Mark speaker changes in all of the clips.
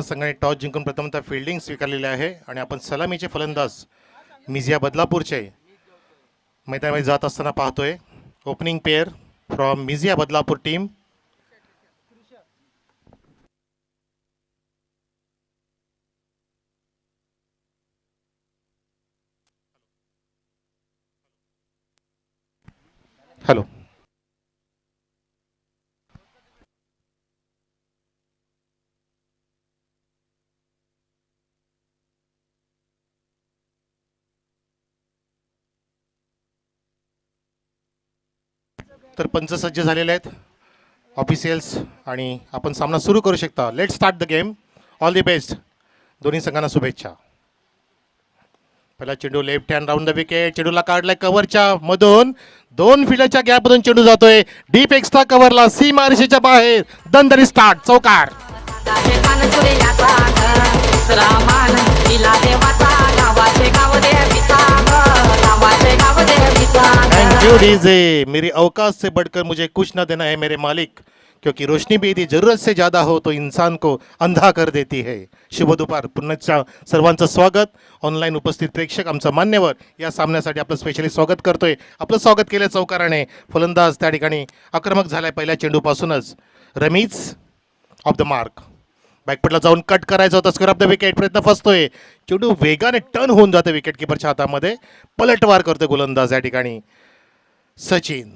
Speaker 1: संघाने टॉस जिंकून प्रथमतः फिल्डिंग स्वीकारलेली आहे आणि आपण सलामीचे फलंदाज मिझिया बदलापूरचे मैदानामध्ये जात असताना पाहतोय. ओपनिंग पेअर फ्रॉम मिझिया बदलापूर टीम. हॅलो. तर पंच सज्ज झालेले आहेत ऑफिशियल्स आणि आपण सामना सुरू करू शकता. Let start the game. All the best. दोन्ही संघांना शुभेच्छा. पहिला चेंडू left hand round the wicket. चेंडूला काढलाय कव्हरच्या मधून. 2 फील्डच्या गॅपमधून चेंडू जातोय डीप एक्स्ट्रा कव्हरला सीमारेषेच्या बाहेर. दणदणी स्टार्ट. चौकार. Thank you DJ. मेरी औकात से बढ़कर मुझे कुछ न देना है मेरे मालिक, क्योंकि रोशनी भी यदि जरूरत से ज़्यादा हो तो इंसान को अंधा कर देती है. शुभ दुपार. पुन्हा सर्वांचं स्वागत. ऑनलाईन उपस्थित प्रेक्षक, आमचा मान्यवर या सामन्यासाठी आपलं स्पेशली स्वागत करतोय. आपलं स्वागत केलं चौकाराने. फलंदाज त्या ठिकाणी आक्रमक झालाय पहिल्या चेंडूपासूनच. Ramiz off the mark. बॅकफुटला जाऊन कट करायचं होतं. Square off the wicket. प्रयत्न फसतोय. चेंडू वेगाने टर्न होऊन जाते विकेट किपरच्या हातामध्ये. पलटवार करतोय गोलंदाज या ठिकाणी सचिन.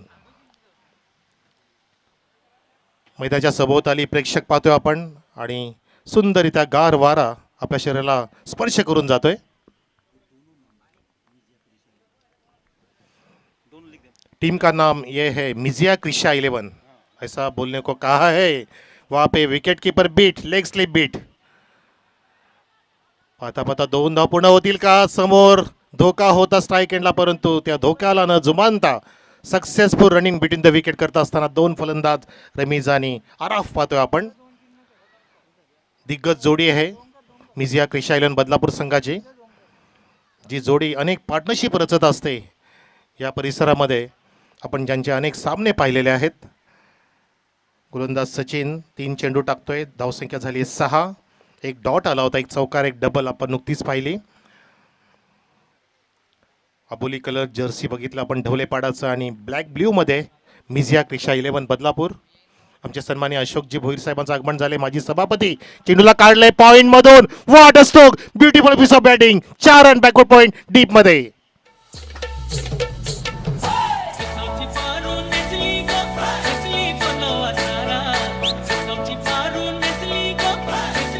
Speaker 1: मैदानाच्या सभोवताली प्रेक्षक पाहतोय आपण आणि सुंदररित्या गार वारा आपल्या शरीराला स्पर्श करून जातोय. टीम का नाम ये है मिझिया क्रिशा 11. ऐसा बोलने को कहा है. वहां पे wicket keeper beat, leg slip beat. पाहता पाहता 2 धाव पूर्ण होतील का. समोर धोका होता स्ट्राईक एंडला, परंतु त्या धोक्याला न जुमानता successful running between the wicket करत असताना 2 फलंदाज रमीज आणि आराफ पाहतोय आपण. दिग्गज जोडी आहे मिझिया क्रिशा 11 बदलापूर संघाची. जी जोडी अनेक पार्टनरशिप रचत असते या परिसरामध्ये. आपण ज्यांचे अनेक सामने पाहिलेले आहेत. गोलंदाज सचिन 3 चेंडू टाकतोय. धावसंख्या झाली 6. एक डॉट आला होता. एक चौकार, एक डबल आपण नुकतीच पाहिली. अबोली कलर जर्सी बघितलं आपण ढवलेपाडाचं आणि ब्लॅक ब्ल्यू मध्ये मिझिया क्रिशा 11 बदलापूर. आमचे सन्माननीय अशोकजी भोईर साहेबांचं आगमन झाले. माजी सभापती. चेंडूला काढलंय पॉइंट मधून. What a stroke. Beautiful piece of batting. 4 run backward point deep मध्ये.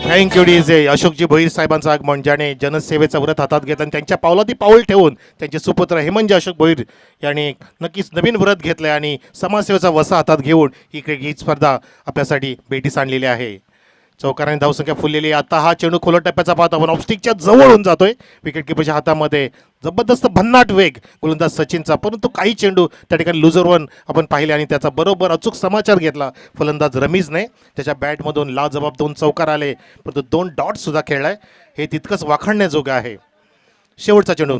Speaker 1: Thank you DJ. अशोकजी भोईर साहेबांचं आगमन, ज्याने जनसेवेचं व्रत हातात घेतलं आणि त्यांच्या पावलाती पाऊल ठेवून त्यांचे सुपुत्र हेमंत अशोक भोईर यांनी नक्कीच नवीन व्रत घेतलंय आणि समाजसेवेचा वसा हातात घेऊन ही स्पर्धा आपल्यासाठी भेटीस आणलेली आहे. चौकाराने धावसंख्या फुललेली. आता हा चेंडू खोलट टप्प्याचा पाहतो आपण. ऑफस्टिकच्या जवळ होऊन जातोय. विकेट किपरच्या हातामध्ये जबरदस्त भन्नाट वेग गोलंदाज सचिनचा, परंतु काही चेंडू त्या ठिकाणी लुजर वन आपण पाहिले आणि त्याचा बरोबर अचूक समाचार घेतला फलंदाज रमीजने. त्याच्या बॅटमधून लाजबाब 2 चौकार आले, परंतु 2 डॉट सुद्धा खेळलाय. हे तितकंच वाखाणण्याजोगं आहे. शेवटचा चेंडू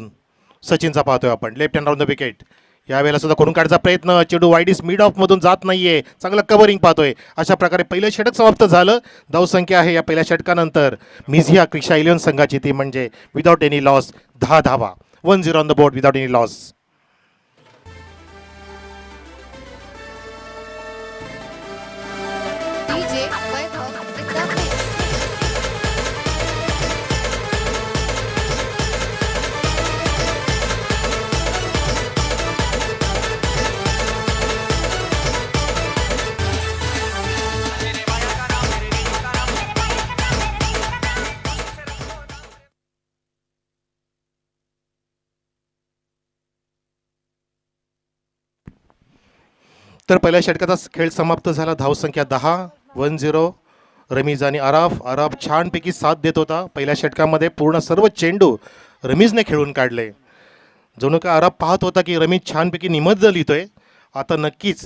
Speaker 1: सचिनचा पाहतोय आपण. Left hand round the wicket. यावेळेला सुद्धा करून काढायचा प्रयत्न. चेंडू वाईडीस मिड ऑफ मधून जात नाहीये. चांगलं कव्हरिंग पाहतोय. अशा प्रकारे पहिलं षटक समाप्त झालं. धावसंख्या आहे या पहिल्या षटकानंतर मिझिया क्रिशा 11 संघाची ती म्हणजे विदाउट एनी लॉस 10 धावा. 1-0 on the board without any loss. तर पहिल्या षटकाचा खेळ समाप्त झाला. धावसंख्या 10. 1-0. रमीज आणि आराफ छानपैकी साथ देत होता पहिल्या षटकामध्ये. पूर्ण सर्व चेंडू रमीजने खेळून काढले. जणू का आराफ पाहत होता की रमीज छानपैकी निमज्ज लिहितोय. आता नक्कीच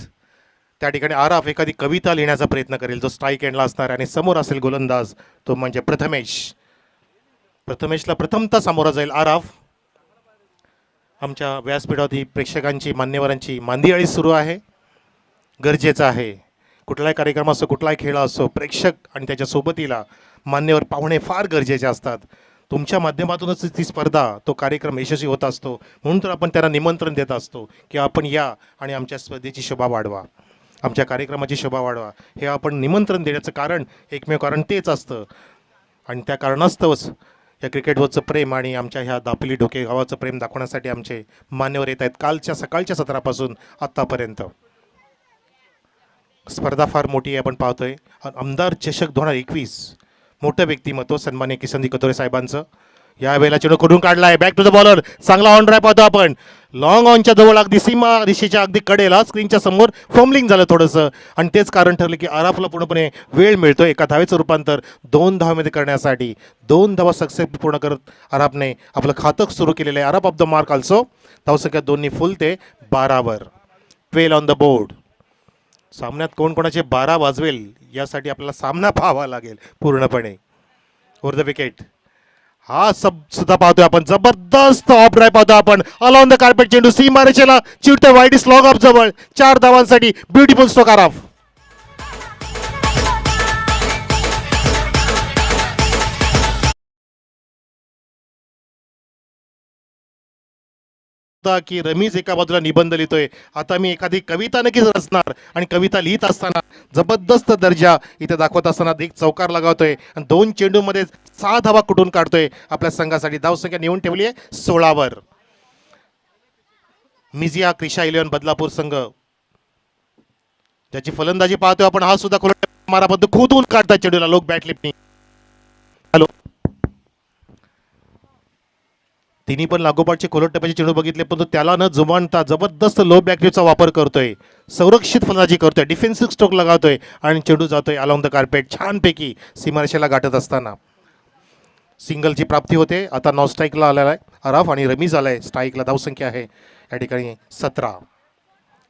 Speaker 1: त्या ठिकाणी आराफ एखादी कविता लिहिण्याचा प्रयत्न करेल जो स्ट्राईक एंडला असणार आणि समोर असेल गोलंदाज तो म्हणजे प्रथमेशला प्रथमतः समोर जाईल आराफ. आमच्या व्यासपीठावरती प्रेक्षकांची मान्यवरांची मांदियाळी सुरू आहे. गरजेचं आहे कुठलाही कार्यक्रम असो, कुठलाही खेळ असो, प्रेक्षक आणि त्याच्या सोबतीला मान्यवर पाहुणे फार गरजेचे असतात. तुमच्या माध्यमातूनच ती स्पर्धा, तो कार्यक्रम यशस्वी होत असतो. म्हणून तर आपण त्यांना निमंत्रण देत असतो की आपण या आणि आमच्या स्पर्धेची शोभा वाढवा, आमच्या कार्यक्रमाची शोभा वाढवा. हे आपण निमंत्रण देण्याचं कारण, एकमेव कारण तेच असतं. आणि त्या कारणास्तवच या क्रिकेटवरचं प्रेम आणि आमच्या ह्या दापोली ढोके गावाचं प्रेम दाखवण्यासाठी आमचे मान्यवर येत आहेत कालच्या सकाळच्या सत्रापासून आत्तापर्यंत. स्पर्धा फार मोठी आहे, आपण पाहतोय. आमदार चषक 2021 मोठं व्यक्तिमत्व सन्मान्य किसनजी कतोरे साहेबांचं. यावेळेला चेंडू कडून काढलाय, बॅक टू द बॉलर, चांगला ऑन ड्राय पाहतो आपण. लॉंग ऑनच्या जवळ अगदी सीमा रेषेच्या अगदी कडेला स्क्रीनच्या समोर फॉर्मलिंग झालं थोडंसं, आणि तेच कारण ठरलं की आराफला पूर्णपणे वेळ मिळतो एका धावेचं रूपांतर 2 धावामध्ये करण्यासाठी. 2 धावा सक्सेस पूर्ण करत आराफने आपलं खातं सुरू केलेलं आहे. आराफ ऑफ द मार्क ऑल्सो. धावसंख्या 2नी फुल ते 12वर. 12 ऑन द बोर्ड. सामन्यात कोण कोणाचे 12 वाजवेल यासाठी आपल्याला सामना पाहावा लागेल पूर्णपणे. ओव्हर द विकेट हा सुद्धा पाहतोय आपण. जबरदस्त ऑफ ड्राय पाहतोय आपण. अलॉन द कार्पेट चेंडू सीमा रेषेला चिडतोय. वाईड स्लॉग ऑफ जवळ 4 धावांसाठी ब्युटिफुल स्ट्रोक आराफ. की रमीज एका बाजूला निबंध लिहितोय. आता मी एखादी कविता नक्कीच रचणार आणि कविता लिहित असताना जबरदस्त दर्जा इथे दाखवत असताना एक चौकार लगावतोय आणि 2 चेंडूमध्ये 6 धावा कुठून काढतोय आपल्या संघासाठी. धावसंख्या नेऊन ठेवली आहे 16वर. मिझिया क्रिशा 11 बदलापूर संघ ज्याची फलंदाजी पाहतोय आपण. हा सुद्धा माराबद्दल खोदून काढताय चेंडूला लोक बॅट लिपनी. हॅलो, तिन्ही पण लागोपाठचे खोलट टप्प्याचे चेंडू बघितले, पण त्याला न जुमानता जबरदस्त लो बॅकचा वापर करतोय. संरक्षित फलंदाजी करतोय, डिफेन्सिव्ह स्ट्रोक लगावतोय आणि चेंडू जातोय अलॉंग द कार्पेट छानपैकी सीमारेषेला गाठत असताना. सिंगलची प्राप्ती होते. आता नॉन स्ट्राईकला आलेला आहे आराफ आणि रमीज आलाय स्ट्राईकला. धावसंख्या आहे या ठिकाणी 17.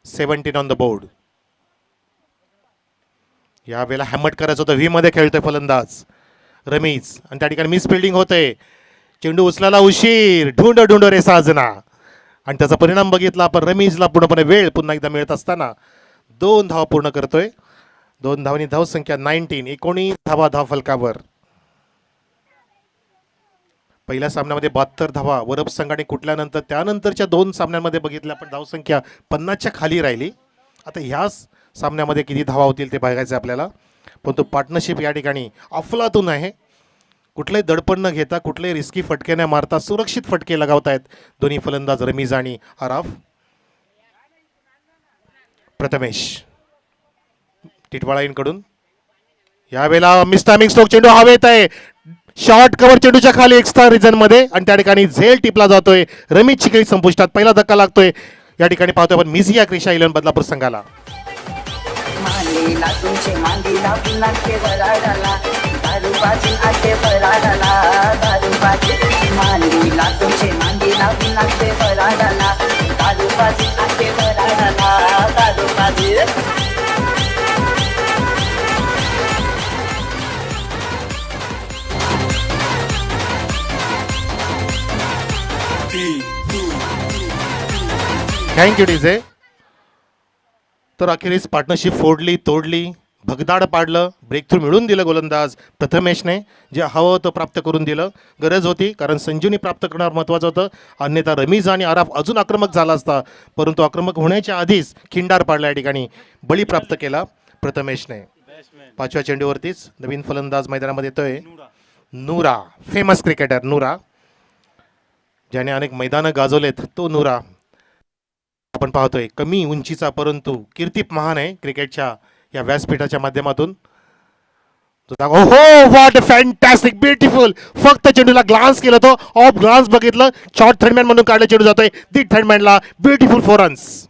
Speaker 1: 17 ऑन द बोर्ड. यावेळेला हॅमट करायचं होतं. व्ही मध्ये खेळतोय फलंदाज रमीज आणि त्या ठिकाणी मिस फिल्डिंग होते. चेंडू उचलायला उशीर, ढुंड ढुंड रे साजना, आणि त्याचा परिणाम बघितला आपण. रमीजला पूर्णपणे वेळ पुन्हा एकदा मिळत असताना 2 धावा पूर्ण करतोय. 2 धावांनी धावसंख्या 19 धावा धाव फलकावर. पहिल्या सामन्यामध्ये 72 धावा वरप संघाने कुठल्यानंतर त्यानंतरच्या 2 सामन्यांमध्ये बघितल्या आपण धावसंख्या 50च्या खाली राहिली. आता ह्याच सामन्यामध्ये किती धावा होतील ते बघायचं आपल्याला. पण तो पार्टनरशिप या ठिकाणी अफलातून आहे. कुठलेही दडपण न घेता, कुठलेही रिस्की फटके न मारता सुरक्षित फटके लगावतायत दोन्ही फलंदाज रमीज आणि आराफ. प्रथमेश टिटवाळांकडून यावेळेला मिस्टामिंग स्ट्रोक चेंडू हवेत आहे. शॉर्ट कव्हर चेंडूच्या खाली एक्स्ट्रा रिजन मध्ये आणि त्या ठिकाणी झेल टिपला जातोय. रमीज चिकळी संपुष्टात. पहिला धक्का लागतोय या ठिकाणी पाहतोय आपण मिझिया क्रिशा 11 बदलापूर संघाला. Thank you DJ. तर अखेरीस पार्टनरशिप फोडली, तोडली, भगदाड पाडलं, ब्रेक थ्रू मिळून दिलं गोलंदाज प्रथमेशने. जे हवं होतं प्राप्त करून दिलं. गरज होती कारण संजीवनी प्राप्त करणार महत्त्वाचं होतं. अन्यथा रमीज आणि आराफ अजून आक्रमक झाला असता, परंतु आक्रमक होण्याच्या आधीच खिंडार पाडला या ठिकाणी. बळी प्राप्त केला प्रथमेशने. 5व्या चेंडूवरतीच नवीन फलंदाज मैदानामध्ये येतोय नूरा. फेमस क्रिकेटर नूरा, ज्याने अनेक मैदानं गाजवलेत तो नूरा आपण पाहतोय. कमी उंचीचा परंतु कीर्ती महान आहे क्रिकेटच्या या व्यासपीठाच्या माध्यमातून. हो, व्हॉट अ फॅन्टॅस्टिक, ब्युटिफुल. फक्त चेंडूला ग्लान्स केलं, तो ऑफ ग्लान्स बघितलं. शॉर्ट थर्डमॅन म्हणून काढलं, चेंडू जातोय डीप थर्डमॅनला. Beautiful 4 runs.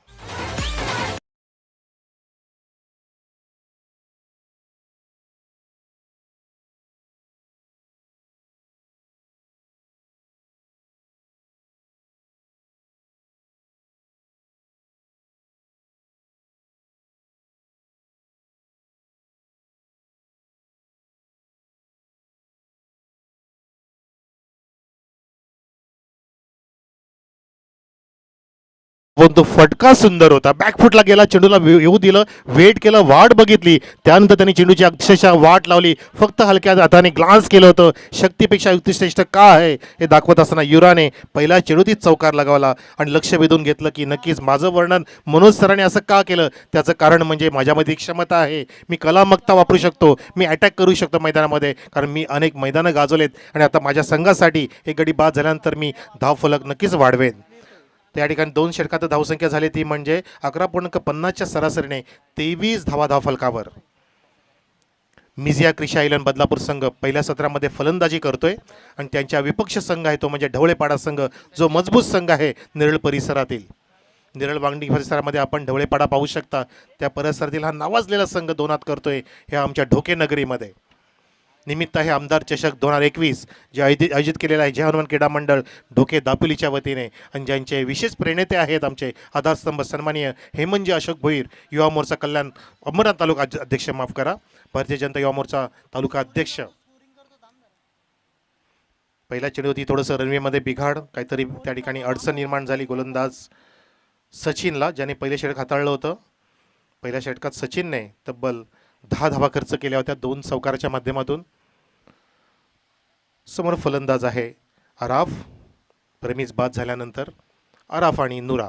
Speaker 1: पण तो फटका सुंदर होता. बॅकफुटला गेला, चेंडूला येऊ दिलं, वेट केलं, वाट बघितली. त्यानंतर त्यांनी चेंडूची अक्षरशः वाट लावली. फक्त हलक्या हाताने ग्लान्स केलं होतं. शक्तीपेक्षा युक्तिश्रेष्ठ का आहे हे दाखवत असताना युराने पहिला चेंडूतीच चौकार लगावला आणि लक्ष वेधून घेतलं की नक्कीच माझं वर्णन मनोज सरांनी असं का केलं त्याचं कारण म्हणजे माझ्यामध्ये क्षमता आहे. मी कलामकता वापरू शकतो, मी अटॅक करू शकतो मैदानामध्ये, कारण मी अनेक मैदानं गाजवलेत आणि आता माझ्या संघासाठी एक गडी बाद झाल्यानंतर मी धावफलक नक्कीच वाढवेन. त्या ठिकाणी 2 षटकात धावसंख्या झाली ती म्हणजे 11.50च्या सरासरीने 23 धावा धावफलकावर. मिझिया क्रिशा आयलंड बदलापूर संघ पहिल्या सत्रामध्ये फलंदाजी करतोय आणि त्यांच्या विपक्ष संघ आहे तो म्हणजे ढवळेपाडा संघ, जो मजबूत संघ आहे निरळ परिसरातील. निरळ वांगणी परिसरामध्ये आपण ढवळेपाडा पाहू शकता. त्या परिसरातील हा नावाजलेला संघ दोनात करतोय ह्या आमच्या ढोके नगरीमध्ये. निमित्त आहे आमदार चषक 2021 जे आयोजित केलेला आहे जय हनुमान क्रीडा मंडळ ढोके दापोलीच्या वतीने आणि ज्यांचे विशेष प्रेरणेते आहेत आमचे आधारस्तंभ सन्माननीय हेमंजी अशोक भोईर, युवा मोर्चा कल्याण अंबरनाथ तालुका अध्यक्ष, माफ करा, भारतीय जनता युवा मोर्चा तालुका अध्यक्ष. पहिल्या चेंडूवरती थोडंसं रनवेमध्ये बिघाड, काहीतरी त्या ठिकाणी अडचण निर्माण झाली गोलंदाज सचिनला, ज्याने पहिले षटक हाताळलं होतं. पहिल्या षटकात सचिनने तब्बल 10 धावा खर्च केल्या होत्या 2 चौकाराच्या माध्यमातून. समोर फलंदाज आहे आराफ. प्रेमिस बाद झाल्यानंतर आराफ आणि नुरा.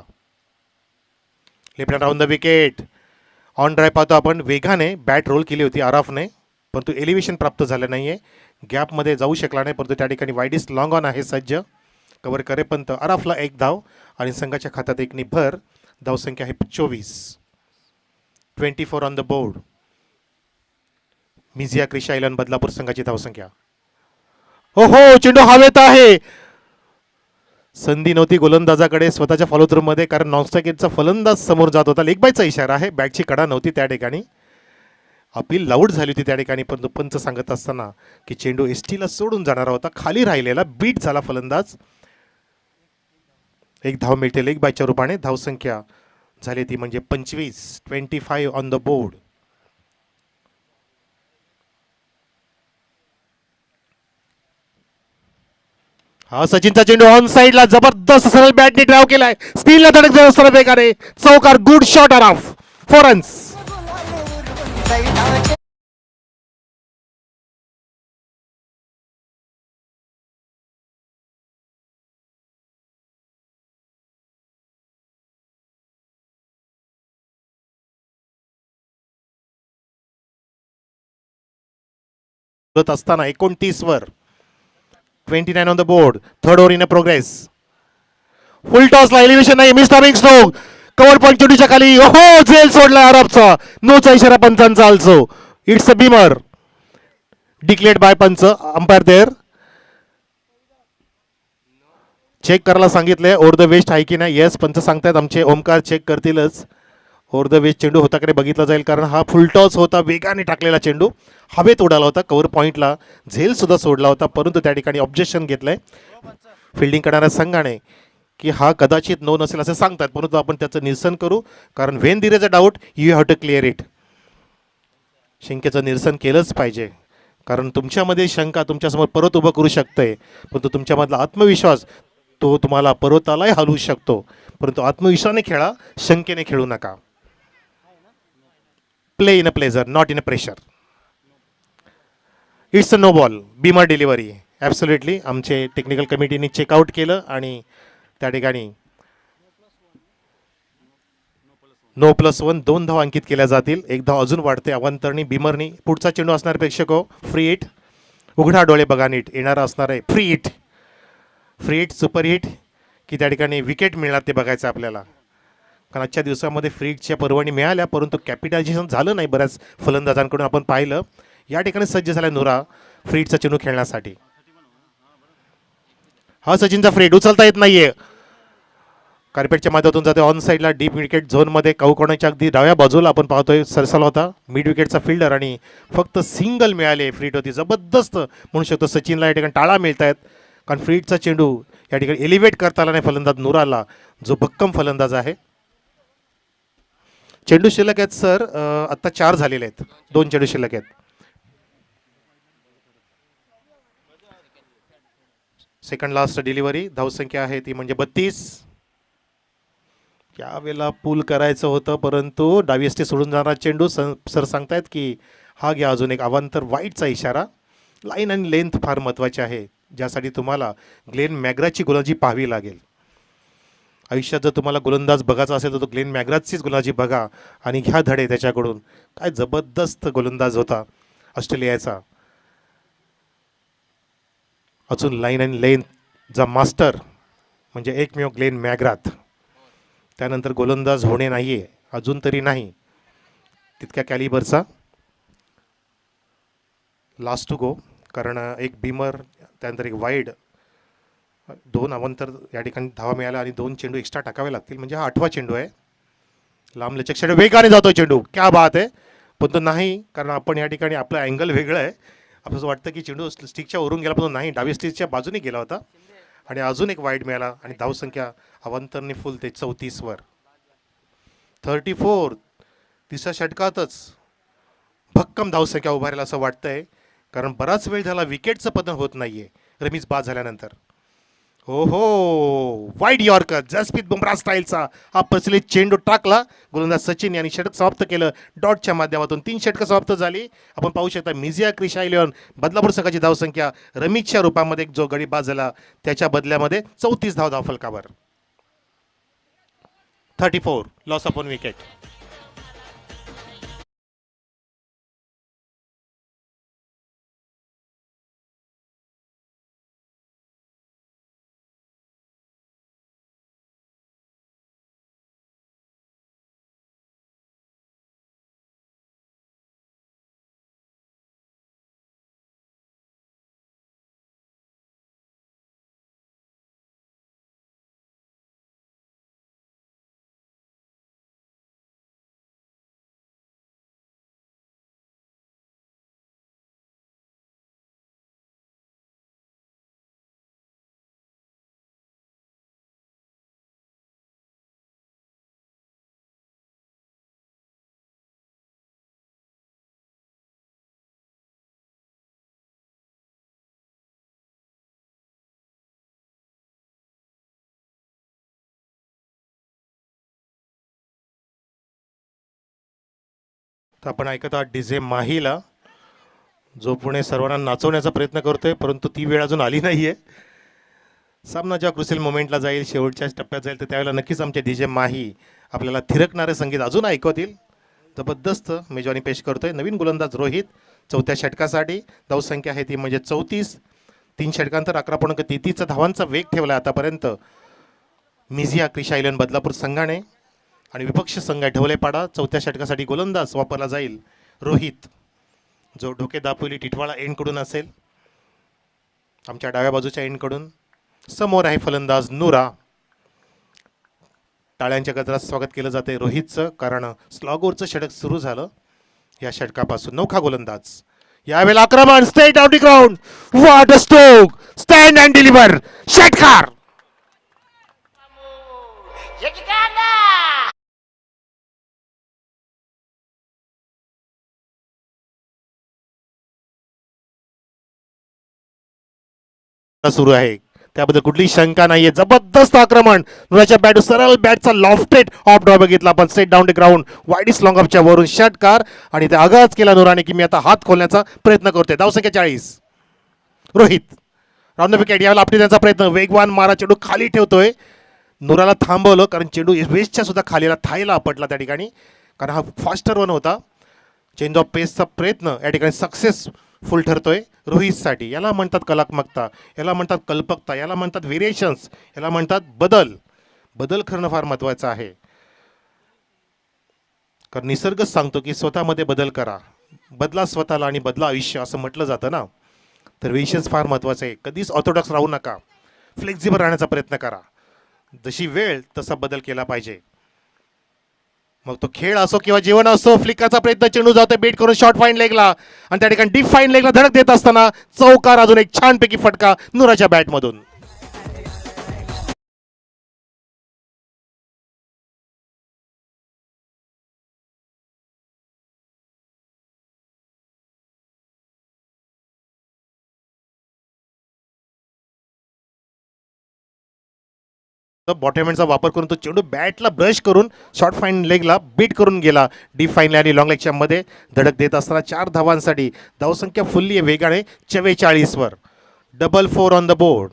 Speaker 1: Left hand round the wicket. On drive पाहतो आपण. वेगाने बॅट रोल केली होती आराफने, परंतु एलिव्हेशन प्राप्त झालं नाही आहे. गॅपमध्ये जाऊ शकला नाही, परंतु त्या ठिकाणी वाईडिस्ट लॉंग ऑन आहे सज्ज. कव्हर करेपर्यंत आराफला 1 धाव आणि संघाच्या खात्यात 1 नि भर. धावसंख्या आहे 24. 24 ऑन द बोर्ड. मिझिया क्रिशा आयलंड बदलापूर संघाची धावसंख्या. हो हो, चेंडू हवेत आहे. संधी नव्हती गोलंदाजाकडे स्वतःच्या फॉलो थ्रू मध्ये, कारण नॉनस्टॉकेटचा फलंदाज समोर जात होता. लेग बायचा इशारा आहे. बॅटची कडा नव्हती त्या ठिकाणी. अपील लाऊड झाली होती त्या ठिकाणी, परंतु पंच सांगत असताना की चेंडू एसटीला सोडून जाणारा होता. खाली राहिलेला बीट झाला फलंदाज. 1 धाव मिळते लेग बायच्या रूपाने. धावसंख्या झाली ती म्हणजे 25. 25 ऑन द बोर्ड. हा सचिनचा चेंडू ऑन साइडला जबरदस्त सरळ बॅटने ड्राइव्ह केलाय. स्टीलला धडक देऊन सरळ बेकारे चौकार. Good shot off 4 runs. असताना 29 वर. 29 on the board. Third over in a progress. Full टॉसला एलिव्हेशन नाही. मिस्टरिंग स्ट्रोक. कव्हर पॉईंट चेंडूच्या खाली. हो, झेल सोडला अरबचा. नोचा इशारा पंचांचा also. It's a beamer. Declared by पंच. Umpire there. चेक करायला सांगितलंय ओव्हर द वेस्ट आहे की नाही. येस, पंच सांगतायत आमचे ओमकार चेक करतीलच. ओव्हर द वेस्ट चेंडू होताकडे बघितला जाईल, कारण हा फुल टॉस होता. वेगाने टाकलेला चेंडू हवेत उडाला होता. कव्हर पॉईंटला झेल सुद्धा सोडला होता, परंतु त्या ठिकाणी ऑब्जेक्शन घेतलंय फिल्डिंग करणाऱ्या संघाने की हा कदाचित नो नसेल असं सांगतात, परंतु आपण त्याचं निरसन करू, कारण when there is a doubt you have to clear it. शंकेचं निरसन केलंच पाहिजे, कारण तुमच्यामध्ये शंका तुमच्यासमोर परत उभं करू शकते, परंतु तुमच्यामधला आत्मविश्वास तो तुम्हाला पर्वतालाही हलवू शकतो. परंतु आत्मविश्वासाने खेळा, शंकेने खेळू नका. Play in a pleasure, not in a pressure. It's a no ball. Beamer delivery. Absolutely आमचे टेक्निकल कमिटीने चेकआउट केलं आणि त्या ठिकाणी नो +1 2 धाव अंकित केल्या जातील. 1 धाव अजून वाढते अवांतरणी बीमरनी. पुढचा चेंडू असणार प्रेक्षक हो फ्री हिट. उघडा डोळे बघा नीट. येणारा असणार आहे free hit. Free hit, super hit की त्या ठिकाणी विकेट मिळणार ते बघायचं आपल्याला, कारण आजच्या दिवसामध्ये फ्री हिटच्या परवानगी मिळाल्या, परंतु कॅपिटलायझेशन झालं नाही बऱ्याच फलंदाजांकडून आपण पाहिलं. या ठिकाणी सज्ज झाला नुरा फ्री हिटचा चेंडू खेळण्यासाठी. हा सचिनचा फ्री हिट उचलता येत नाहीये. कार्पेटच्या माध्यमातून जाते ऑन साईडला डीप विकेट झोनमध्ये. कवकोणाच्या अगदी डाव्या बाजूला आपण पाहतोय सरसाला होता मिड विकेटचा फिल्डर आणि फक्त सिंगल मिळाले. फ्री हिट होती जबरदस्त म्हणू शकतो. सचिनला या ठिकाणी टाळा मिळत आहेत, कारण फ्री हिटचा चेंडू या ठिकाणी एलिव्हेट करता आला नाही फलंदाज नुराला, जो भक्कम फलंदाज आहे. चेंडू शिल्लक आहेत सर, आत्ता 4 झालेले आहेत. 2 चेंडू शिल्लक आहेत. Second last delivery. धावसंख्या आहे ती म्हणजे 32. यावेळेला पूल करायचं होतं, परंतु डावी एसटी सोडून जाणारा चेंडू सर सांगतायत की हा घ्या अजून एक अवांतर वाईटचा इशारा. लाईन आणि लेंथ फार महत्त्वाची आहे, ज्यासाठी तुम्हाला ग्लेन मॅग्राची गोलंदाजी पाहावी लागेल. आयुष्यात जर तुम्हाला गोलंदाज बघायचा असेल तर तो ग्लेन मॅग्राचीच गोलंदाजी बघा आणि घ्या धडे त्याच्याकडून. काय जबरदस्त गोलंदाज होता ऑस्ट्रेलियाचा. अजून लाईन आणि लेंथचा मास्टर म्हणजे एकमेव ग्लेन मॅग्राथ. त्यानंतर गोलंदाज होणे नाही आहे अजून तरी नाही तितक्या कॅलिबरचा. लास्ट टू गो, कारण एक बीमर त्यानंतर एक वाईड, दोन अवंतर या ठिकाणी धावा मिळाल्या आणि दोन चेंडू एक्स्ट्रा टाकावे लागतील. म्हणजे हा 8वा चेंडू आहे. लांब लचक चेंडू वेगाने जातो चेंडू, क्या बात आहे. पण तो नाही, कारण आपण या ठिकाणी आपलं अँगल वेगळं आहे. आपलं असं वाटतं की चेंडू स्टिकच्या वरून गेला, पण तो नाही, डावी स्टिकच्या बाजूने गेला होता आणि अजून एक वाईड मिळाला आणि धावसंख्या अवांतरने फुल ते 34वर. 34 तिसऱ्या षटकातच भक्कम धावसंख्या उभारेल असं वाटतंय, कारण बराच वेळ झाला विकेटचं पतन होत नाहीये रमीज बाद झाल्यानंतर. हो हो, वाईड यॉर्कर जसप्रीत बुमराह स्टाईलचा हा प्रचलित चेंडू टाकला. गोलंदाज सचिन यांनी षटक समाप्त केलं डॉटच्या माध्यमातून. 3 षटकं समाप्त झाली. आपण पाहू शकता मिझिया क्रिशायलियन बदलापूर संघाची धावसंख्या रमीजच्या रूपामध्ये जो गडी बाद झाला त्याच्या बदल्यामध्ये 34 धाव फलकावर. 34 लॉस ऑफ 1 विकेट. तर आपण ऐकत आहात डीजे माहीला, जो पुणे सर्वांना नाचवण्याचा प्रयत्न करतोय, परंतु ती वेळ अजून आली नाहीये. सामना जेव्हा क्रुशियल मोमेंटला जाईल, शेवटच्या टप्प्यात जाईल, तर त्यावेळेला नक्कीच आमचे डीजे माही आपल्याला थिरकणारे संगीत अजून ऐकवतील. जबरदस्त मेजवानी पेश करतोय नवीन गोलंदाज रोहित चौथ्या षटकासाठी. धावसंख्या आहे ती म्हणजे 34. 3 षटकांतर 11.33 धावांचा वेग ठेवला आतापर्यंत मिझिया क्रिशायलन बदलापूर संघाने. आणि विपक्ष संघ ढवलेपाडा. चौथ्या षटकासाठी गोलंदाज वापरला जाईल रोहित, जो ढोके दापोली टिटवाळा एंडकडून असेल, आमच्या डाव्या बाजूच्या एंडकडून. समोर आहे फलंदाज नुरा. टाळ्यांच्या गजरात स्वागत केलं जाते रोहितचं, कारण स्लॉगोरचं षटक सुरू झालं या षटकापासून. नौखा गोलंदाज यावेळेला आक्रमण straight out the ground. What a stroke, stand and deliver, षटकार. सुरू आहे त्याबद्दल कुठली शंका नाहीये. जबरदस्त आक्रमण नुराच्या बॅट, सरळ बॅटचा लॉफ्टेड ऑफ ड्रॉ बघितला आपण. सेट डाऊन द ग्राउंड, वाईडिस लॉंग ऑफच्या वरून षटकार. आणि ते आगाज केला नुराने की मी आता हात खोलण्याचा प्रयत्न करतोय. धावसंख्या 40. Rohit round the wicket. यावेळेला आपली त्यांचा प्रयत्न, वेगवान मारा, चेंडू खाली ठेवतोय. नुराला थांबवलं, कारण चेंडू वेस्टच्या सुद्धा खालीला थायला आपटला त्या ठिकाणी, कारण हा फास्टर वन होता. चेंज ऑफ पेसचा प्रयत्न या ठिकाणी सक्सेसफुल ठरतोय रोहितसाठी. याला म्हणतात कलात्मकता, याला म्हणतात कल्पकता, याला म्हणतात व्हेरिएशन्स, याला म्हणतात बदल. बदल करणं फार महत्त्वाचं आहे, कारण निसर्गच सांगतो की स्वतःमध्ये बदल करा, बदला स्वतःला आणि बदला आयुष्य, असं म्हटलं जातं ना. तर व्हेरिएशन्स फार महत्त्वाचं आहे. कधीच ऑर्थोडॉक्स राहू नका, फ्लेक्झिबल राहण्याचा प्रयत्न करा. जशी वेळ तसा बदल केला पाहिजे. मग तो खेळ असो किंवा जीवन असो. फ्लिकाचा प्रयत्न, चेंडू जातोय बेट करून शॉर्ट फाईन लेगला, आणि त्या ठिकाणी डीप फाईन लेगला धडक देत असताना चौकार. अजून एक छानपैकी फटका नुराच्या बॅटमधून. बॉटमहँडचा वापर करून तो चेंडू बॅटला ब्रश करून शॉर्ट फाईन लेगला बीट करून गेला डीप फाईनला आणि लॉंग लेगच्या मध्ये धडक देत असताना 4 धावांसाठी धावसंख्या फुलली आहे वेगाने 44 वर. Double 4 on the board.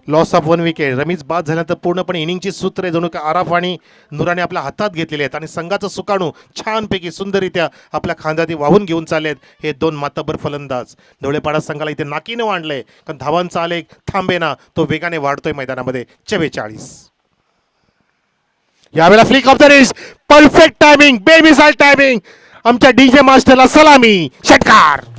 Speaker 1: Loss of 1 wicket. Rameez बाद झाल्यानंतर पूर्णपणे इनिंगची सूत्रे जणू का आराफ आणि नुराने आपल्या हातात घेतलेले आहेत आणि संघाचं सुकाणू छानपैकी सुंदररित्या आपल्या खांद्यात वाहून घेऊन चाललेत हे दोन मातब्बर फलंदाज. ढवळेपाडा संघाला इथे नाकीनं आणलंय कारण धावांचा आलेख थांबेना, तो वेगाने वाढतोय मैदानामध्ये. 44. यावेळेला flick of the wrist. Perfect timing, बेमिसाल टायमिंग. आमच्या डीजे मास्टरला सलामी, षटकार.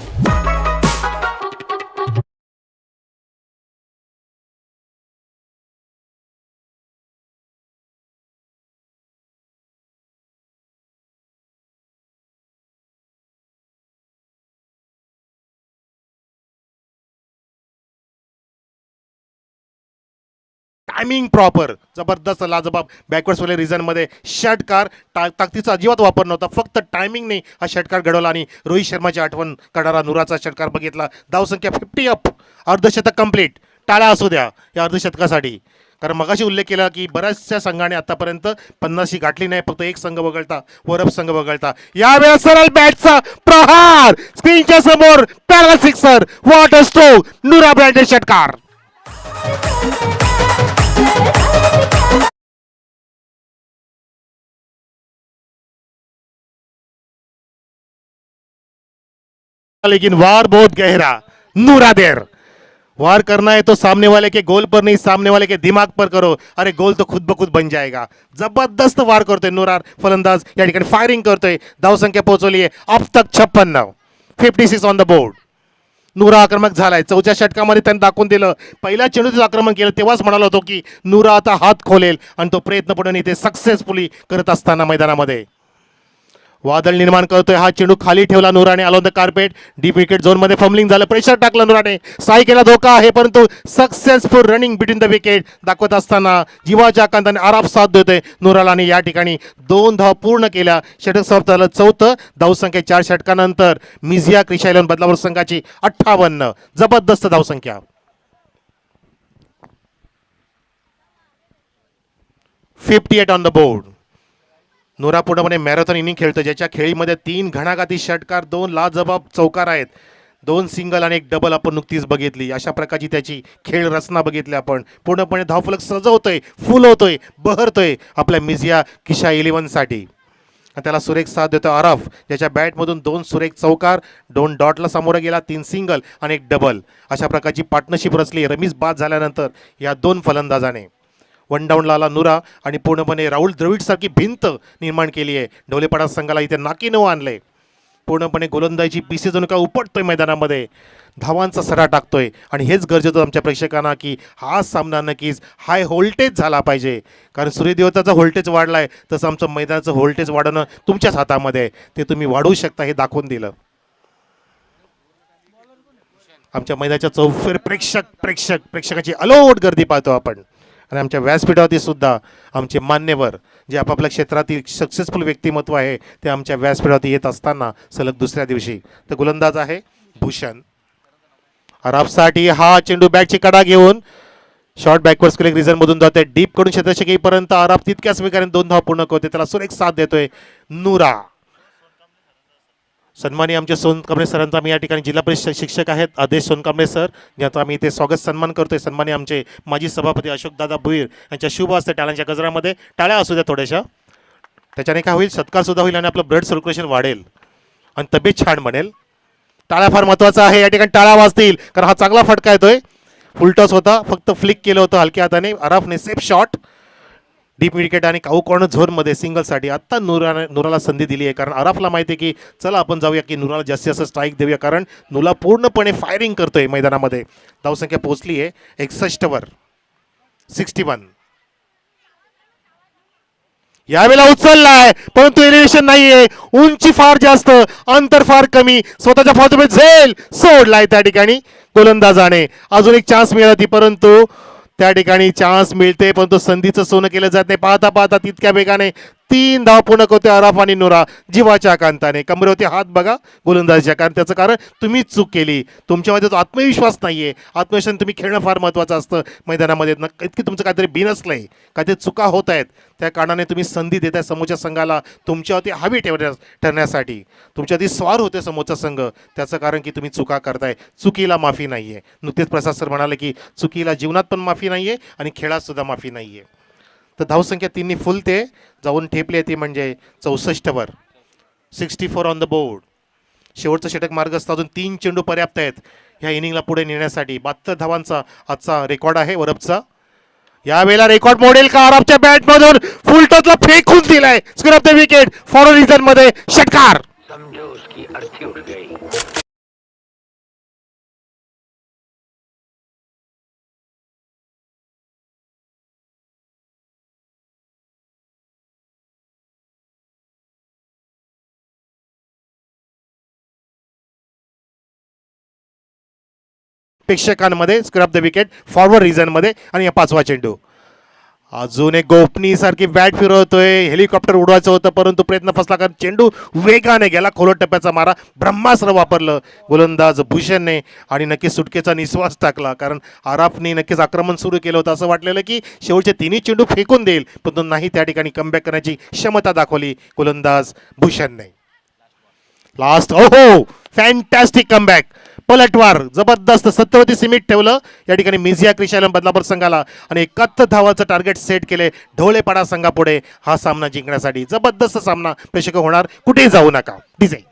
Speaker 1: टायमिंग प्रॉपर, जबरदस्त लाजबाब. बॅकवर्ड्स वाले रिझनमध्ये षटकार. ताकदीचा अजिबात वापर नव्हता, फक्त टायमिंगने हा षटकार घडवला आणि रोहित शर्माची आठवण करणारा नुराचा षटकार बघितला. धावसंख्या 50 अप. अर्धशतक कंप्लीट. टाळ्या असू द्या या अर्धशतकासाठी, कारण मगाशी उल्लेख केला की बऱ्याचशा संघाने आतापर्यंत 50 गाठली नाही, फक्त एक संघ वगळता वरप संघ वगळता. यावेळेला सरळ बॅटचा प्रहार स्क्रीनच्या समोर. Para sixer. What a stroke. नुरा ब्रँडेड षटकार. लेकिन वार बहुत गहरा. नूरा देर वार करना है तो सामने वाले के गोल पर नहीं, सामने वाले के दिमाग पर करो. अरे गोल तो खुद ब खुद बन जाएगा. जबरदस्त वार करतोय नुरार फलंदाज, या ठिकाणी फायरिंग करतोय. धावसंख्या पोहोचवली आहे अब तक 56. 56 ऑन द बोर्ड. नुरा आक्रमक झालाय. 4थ्या षटकामध्ये त्यांनी दाखवून दिलं. पहिल्या चेंडूचं आक्रमण केलं तेव्हाच म्हणालो होतो की नुरा आता हात खोलेल आणि तो प्रयत्न पण इथे सक्सेसफुली करत असताना मैदानामध्ये वादळ निर्माण करतोय. हा चेंडू खाली ठेवला नुराने. On the carpet. Deep wicket zone मध्ये फंबलिंग झालं. प्रेशर टाकलं नुराने. साई केला धोका आहे, परंतु successful running between the wicket दाखवत असताना जीवाच्या कांताने आराम साथ देतोय नुराला आणि या ठिकाणी 2 धावा पूर्ण केल्या. षटक समाप्त झालं 4थं. धावसंख्या 4 षटकानंतर मिझिया क्रिशायलन बदलापूर संघाची 58. जबरदस्त धावसंख्या. 58 ऑन द बोर्ड. नुरा पूर्णपणे मॅरेथॉन इनिंग खेळतो, ज्याच्या खेळीमध्ये 3 घणाघाती षटकार, 2 लाजबाब चौकार आहेत, 2 सिंगल आणि 1 डबल आपण नुकतीच बघितली. अशा प्रकारची त्याची खेळ रचना बघितली आपण. पूर्णपणे धावफलक सजवतोय, फुल होतोय, बहरतोय आपल्या मिझिया किशा 11साठी. त्याला सुरेख साथ देतो आराफ, ज्याच्या बॅटमधून 2 सुरेख चौकार, 2 डॉटला सामोरं गेला, 3 सिंगल आणि 1 डबल. अशा प्रकारची पार्टनरशिप रचली रमीज बाद झाल्यानंतर या 2 फलंदाजाने. 1 डाऊनला आला नुरा आणि पूर्णपणे राहुल द्रविड सारखी भिंत निर्माण केली आहे. ढवलेपाडा संघाला इथे नाकीनऊ आणलंय. पूर्णपणे गोलंदाजी पीसी जणू का उपटतोय मैदानामध्ये, धावांचा सडा टाकतोय आणि हेच गरजेचं आमच्या प्रेक्षकांना की हा सामना नक्कीच हाय व्होल्टेज झाला पाहिजे. कारण सूर्यदेवताचा व्होल्टेज वाढलाय तसं आमचं मैदानाचं व्होल्टेज वाढवणं तुमच्याच हातामध्ये आहे. ते तुम्ही वाढवू शकता हे दाखवून दिलं. आमच्या मैदानाच्या चौफेर प्रेक्षकाची अलोट गर्दी पाहतो आपण. आणि आमच्या व्यासपीठावरती सुद्धा आमचे मान्यवर जे आपापल्या क्षेत्रातील सक्सेसफुल व्यक्तिमत्व आहे ते आमच्या व्यासपीठावरती येत असताना सलग दुसऱ्या दिवशी. तर गोलंदाज आहे भूषण. आराफसाठी हा चेंडू बॅटची कडा घेऊन शॉर्ट बॅकवर्ड स्क्वेअर रिझन मधून जाते डीप कडून क्षेत्ररक्षकेपर्यंत. आराफ तितक्याच वेगाने 2 धावा पूर्ण करते. त्याला सुरेख साथ देतोय नुरा. सन्मानी आमचे सोनकांबळे सरांचा आम्ही या ठिकाणी जिल्हा परिषद शिक्षक आहेत आदेश सोनकांबळे सर, ज्याचा आम्ही इथे स्वागत सन्मान करतोय. सन्मानी आमचे माजी सभापती अशोकदादा भुईर यांच्या शुभ असते टाळ्यांच्या गजरामध्ये. टाळ्या असू द्या थोड्याशा, त्याच्याने काय होईल सत्कार सुद्धा होईल आणि आपलं ब्लड सर्क्युलेशन वाढेल आणि तब्येत छान बनेल. टाळ्या फार महत्त्वाचा आहे. या ठिकाणी टाळ्या वाजतील कारण हा चांगला फटका येतोय. फुलटॉस होता, फक्त फ्लिक केलं होतं हलक्या हाताने. आराफने सेफ शॉट डीप विकेट आणि काऊ कॉर्नर झोनमध्ये सिंगलसाठी आत्ता नुराला संधी दिली आहे. कारण आराफला माहिती आहे की चला आपण जाऊया की नुराला जास्तीत जास्त स्ट्राईक देऊया, कारण नुरा पूर्णपणे फायरिंग करतोय मैदानामध्ये. धावसंख्या पोहोचली आहे 61 वर. 61 यावेळेला उचललाय परंतु एलिव्हेशन नाहीये, उंची फार जास्त, अंतर फार कमी, स्वतःच्या फावतीमध्ये झेल सोडलाय त्या ठिकाणी गोलंदाजाने. अजून एक चान्स मिळाली परंतु त्या ठिकाणी चान्स मिळते परंतु संधीचं सोनं केलं जात नाही. पाहता पाहता तितक्या वेगाने 3 धाव पूर्ण करतोय अराफ आणि नुरा जीवाच्या कांताने. कमरेवरती हात बघा गोलंदाजीच्या, कारण त्याचं कारण तुम्हीच चूक केली. तुमच्यामध्ये तो आत्मविश्वास नाहीये. आत्मविश्वास तुम्ही खेळणं फार महत्त्वाचं असतं मैदानामध्ये. इतकी तुमचं काहीतरी बिनसलंय, काहीतरी चुका होत आहेत, त्या कारणाने तुम्ही संधी देताय समोरच्या संघाला तुमच्यावरती हवी ठरण्यासाठी. तुमच्यावरती स्वार होते समोरचा संघ, त्याचं कारण की तुम्ही चुका करताय. चुकीला माफी नाहीये. नुकतेच प्रसाद सर म्हणाले की चुकीला जीवनात पण माफी नाहीये आणि खेळात सुद्धा माफी नाहीये. तर धावसंख्या तिन्ही फुलते जाऊन ठेपली ती म्हणजे 64वर. 64 ऑन द बोर्ड. शेवटचं षटक मार्गस्थ, अजून 3 चेंडू पर्याप्त आहेत ह्या इनिंगला पुढे नेण्यासाठी. 72 धावांचा आजचा रेकॉर्ड आहे वरपचा. यावेळेला रेकॉर्ड मोडेल का? आरामच्या बॅटमधून फुल टचला फेकून दिलाय. Square off the wicket for reason मध्ये षटकार. प्रेक्षकांमध्ये square off the wicket forward reason मध्ये. आणि 5वा चेंडू. अजून एक गोपनी सारखी बॅट फिरवतोय. हेलिकॉप्टर उडवायचं होतं परंतु प्रयत्न फसला, कारण चेंडू वेगाने गेला. खोलट टप्प्याचा मारा, ब्रह्मास्त्र वापरलं गोलंदाज भूषणने आणि नक्कीच सुटकेचा निश्वास टाकला. कारण आराफने नक्कीच आक्रमण सुरू केलं होतं. असं वाटलेलं की शेवटचे तिन्ही चेंडू फेकून देईल, परंतु नाही, त्या ठिकाणी कमबॅक करण्याची क्षमता दाखवली गोलंदाज भूषणने. लास्ट, ओहो, फॅन्टॅस्टिक कमबॅक, पलटवार, जबरदस्त. 70वरती सिमिट ठेवलं या ठिकाणी मिझिया क्रिशालन बदलापूर संघाला आणि 71 धावाचं टार्गेट सेट केले ढोळेपाडा संघापुढे हा सामना जिंकण्यासाठी. जबरदस्त सामना प्रेक्षक होणार, कुठेही जाऊ नका. डिझाईन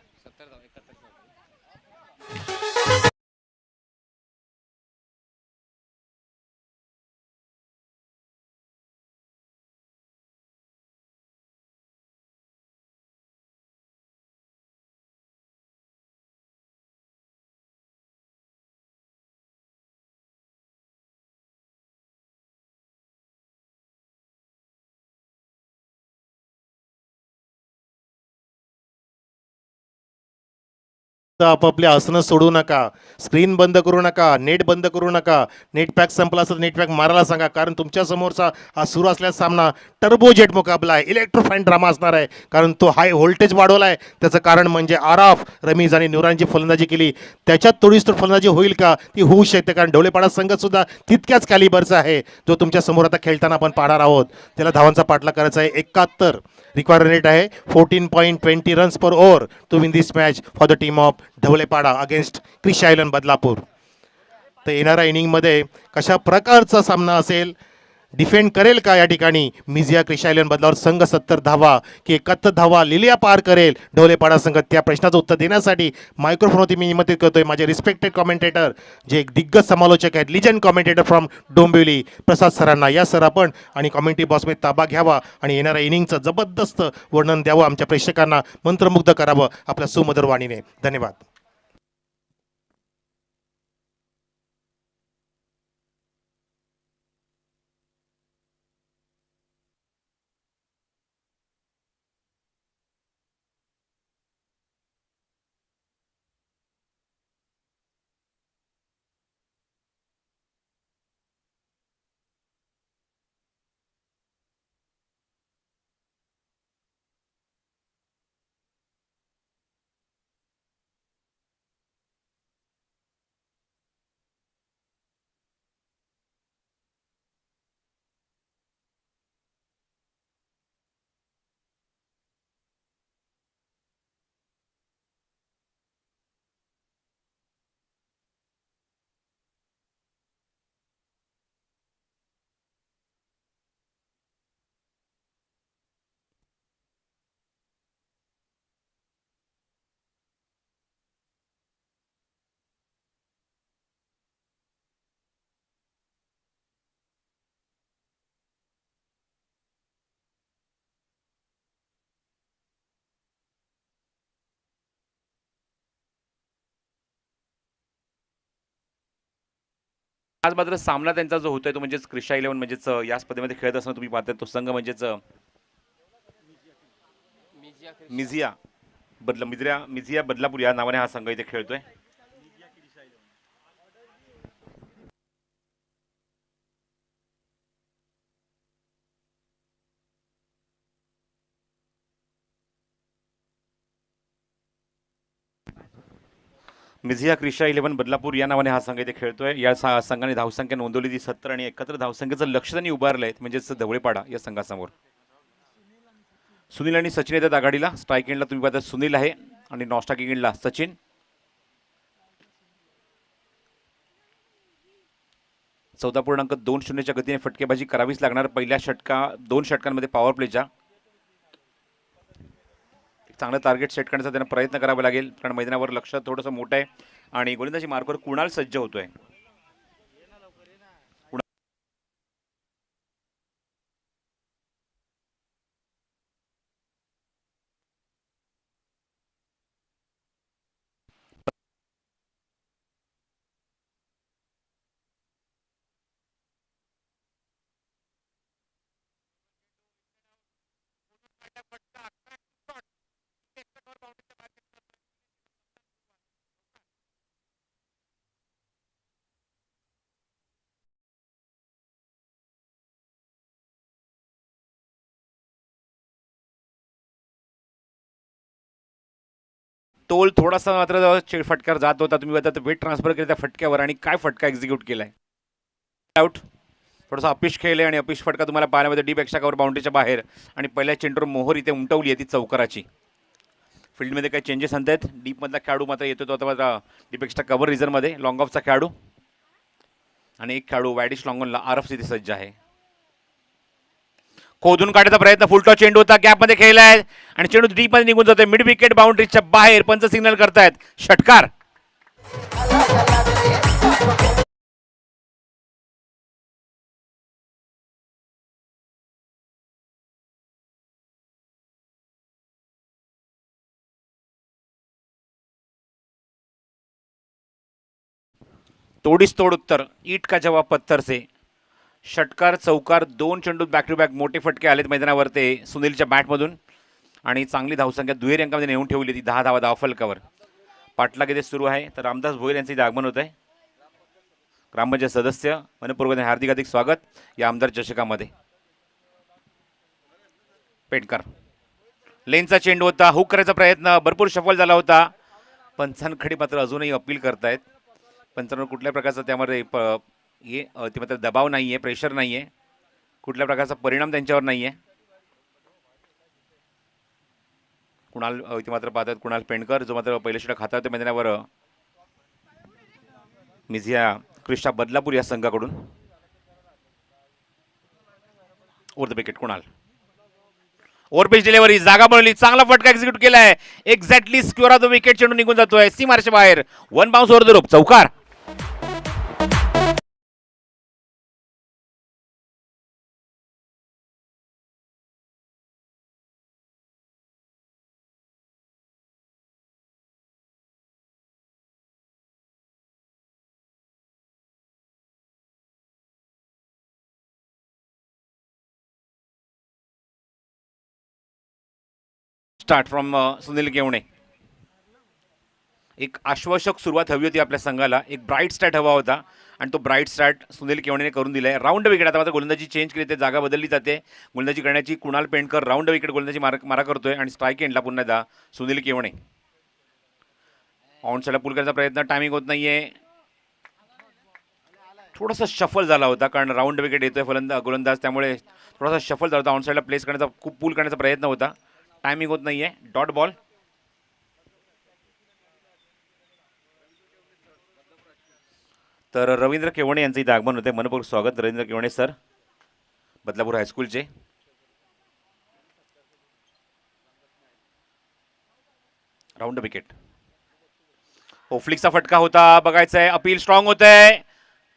Speaker 1: आपापली आसनं सोडू नका, स्क्रीन बंद करू नका, नेट बंद करू नका. नेट पॅक संपला असेल नेट पॅक मारायला सांगा, कारण तुमच्या समोरचा हा सुरू असलेला सामना टर्बोजेट मुकाबला आहे. इलेक्ट्रोफाईन ड्रामा असणार आहे, कारण तो हाय व्होल्टेज वाढवला आहे. त्याचं कारण म्हणजे आराफ, रमीज आणि नुरांची फलंदाजी केली, त्याच्यात थोडीच तर फलंदाजी होईल का? ती होऊ शकते, कारण ढवळेपाडा संघ सुद्धा तितक्याच कॅलिबरचा आहे जो तुमच्या समोर आता खेळताना आपण पाहणार आहोत. त्याला धावांचा पाठला करायचा आहे. 71 रिक्वायर्ड रेट आहे. 14.20 runs per over to win this match for the team of Dhavlepada against Krish island Badlapur. तर येणाऱ्या इनिंगमध्ये कशा प्रकारचा सामना असेल, डिफेंड करेल का या ठिकाणी मिझिया क्रिश आयलंड बदलावर संघ 70 धावा की 71 धावा लिलिया पार करेल ढवळेपाडा संघ? त्या प्रश्नाचं उत्तर देण्यासाठी मायक्रोफोनवरती मी निमंत्रित करतोय माझे रिस्पेक्टेड कॉमेंटेटर, जे एक दिग्गज समालोचक आहेत, लिजंड कॉमेंटेटर फ्रॉम डोंबिवली, प्रसाद सरांना. या सर आपण आणि कॉमेंट्री बॉक्समध्ये ताबा घ्यावा आणि येणाऱ्या इनिंगचं जबरदस्त वर्णन द्यावं, आमच्या प्रेक्षकांना मंत्रमुग्ध करावं आपल्या सुमधुर वाणीने. धन्यवाद.
Speaker 2: आज मात्र सामना त्यांचा जो होतोय तो म्हणजेच क्रिशा 11 म्हणजेच या स्पर्धेमध्ये खेळत असताना तुम्ही पाहताय तो संघ म्हणजेच मिझिया बदलापूर या नावाने हा संघ इथे खेळतोय. मिझिया क्रिशा 11 बदलापूर या नावाने हा संघ इथे खेळतोय. या संघाने धावसंख्या नोंदवली ती 70 आणि एकत्र धावसंख्येचं लक्ष त्यांनी उभारलं आहे म्हणजेच ढवळेपाडा या संघासमोर. सुनील आणि सचिन येतात आघाडीला. स्ट्राईक एंडला तुम्ही पाहता सुनील आहे आणि नॉस्टाकिंग एंडला सचिन. चौदा पूर्णांक 2-0च्या गतीने फटकेबाजी करावीच लागणार पहिल्या दोन षटकांमध्ये पॉवर प्लेच्या. चांगलं टार्गेट सेट करण्याचा त्यांना प्रयत्न करावा लागेल कारण मैदानावर लक्ष थोडंसं मोठं आहे आणि गोलंदाजी मार्कवर कुणाल सज्ज होतोय. तोल थोडासा मात्र फटक्यावर जात होता. तुम्ही बघता वेट ट्रान्सफर केलं त्या फटक्यावर आणि काय फटका एक्झिक्यूट केलाय. आउट. थोडासा अपिश खेळले आणि अपिश फटका तुम्हाला पाहायला डीप एक्स्ट्रा कव्हर बाउंड्रीच्या बाहेर आणि पहिल्या चेंडूवर मोहर इथे उमटवली आहे ती चौकाराची. फील्डमध्ये काही चेंजेस आणत आहेत. डीपमधला खेळाडू मात्र येतो तो आता मात्र डीप एक्स्ट्रा कव्हर रिझनमध्ये लॉंग ऑफचा खेळाडू आणि एक खेळाडू वॅडिश लॉंगॉनला आरफ तिथे सज्ज आहे. खोदून काढायचा प्रयत्न फुलटॉस चेंडू होता गॅपमध्ये खेळलाय आणि चेंडू डीपमध्ये निघून जातोय मिड विकेट बाउंड्रीच्या बाहेर. पंच सिग्नल करतायत षटकार. तोडीस तोड उत्तर ईट का जवाब पत्थर से. षटकार चौकार दोन चेंडू बॅक टू बॅक मोठे फटके आलेत मैदानावर ते सुनीलच्या बॅटमधून आणि चांगली धावसंख्या दुहेरी अंकामध्ये नेऊन ठेवली ती 10 धावा धावफलकावर. पाठलाग इथे सुरू आहे तर रामदास भोईर यांचं इथे आगमन होत आहे. ग्रामपंचायत सदस्य मनपूर्वक हार्दिक हार्दिक स्वागत या आमदार चषकामध्ये. पेटकर लेनचा चेंडू होता हुक करायचा प्रयत्न भरपूर सफल झाला होता. पंचांकडे मात्र अजूनही अपील करतायत. पंचांवर कुठल्या प्रकारचा त्यामध्ये ते मात्र दबाव नाहीये प्रेशर नाहीये कुठल्या प्रकारचा परिणाम त्यांच्यावर नाहीये. कुणाल इथे मात्र पाहतात कुणाल पेंडकर जो मात्र पहिल्या षटक हाताळते मैदानावर मिझिया क्रिशा बदलापूर या संघाकडून. Over the wicket Kunal overpitch delivery जागा बनवली चांगला फटका एक्झिक्यूट केलाय exactly square off the wicket चेंडू निघून जातोय सीमारच्या बाहेर. One bounce over the rope चौकार. Start from Sunil Kevane. एक आश्वासक सुरुवात हवी होती आपल्या संघाला एक ब्राईट स्टार्ट हवा होता आणि तो ब्राईट स्टार्ट सुनील केवणेने करून दिलाय. राऊंड विकेट आता मात्र गोलंदाजी चेंज केली ते जागा बदलली जाते गोलंदाजी करण्याची. कुणाल पेंडकर राऊंड विकेट गोलंदाजी मारा करतोय आणि स्ट्राईक एंडला पुन्हा एकदा सुनील केवणे. ऑन साईडला पुल करायचा प्रयत्न टायमिंग होत नाहीये. थोडासा शफल झाला होता कारण राऊंड विकेट येतोय गोलंदाज त्यामुळे थोडासा शफल झाला होता. ऑन साईडला प्लेस करण्याचा खूप पूल करण्याचा प्रयत्न होता. टायमिंग होत नाहीये डॉट बॉल. तर रवींद्र केवणे यांचं इथे आगमन होते मनपूर्वक स्वागत रवींद्र केवणे सर बदलापूर हायस्कूलचे. राऊंड विकेट ओफ्लिकचा फटका होता बघायचा आहे. अपील स्ट्रॉंग होत आहे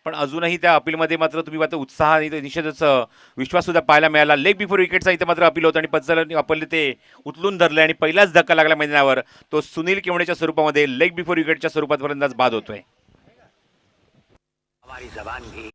Speaker 2: पण अजूनही त्या अपीलमध्ये मात्र तुम्ही मात्र उत्साह आणि निश्चितच विश्वास सुद्धा पाहायला मिळाला. लेग बिफोर विकेटचा इथे मात्र अपील होतं आणि पंचांनी आपले ते उचलून धरले आणि पहिलाच धक्का लागला मैदानावर तो सुनील केवणेच्या स्वरूपामध्ये लेग बिफोर विकेटच्या स्वरूपात फलंदाज बाद होतोय. हमारी जबान भी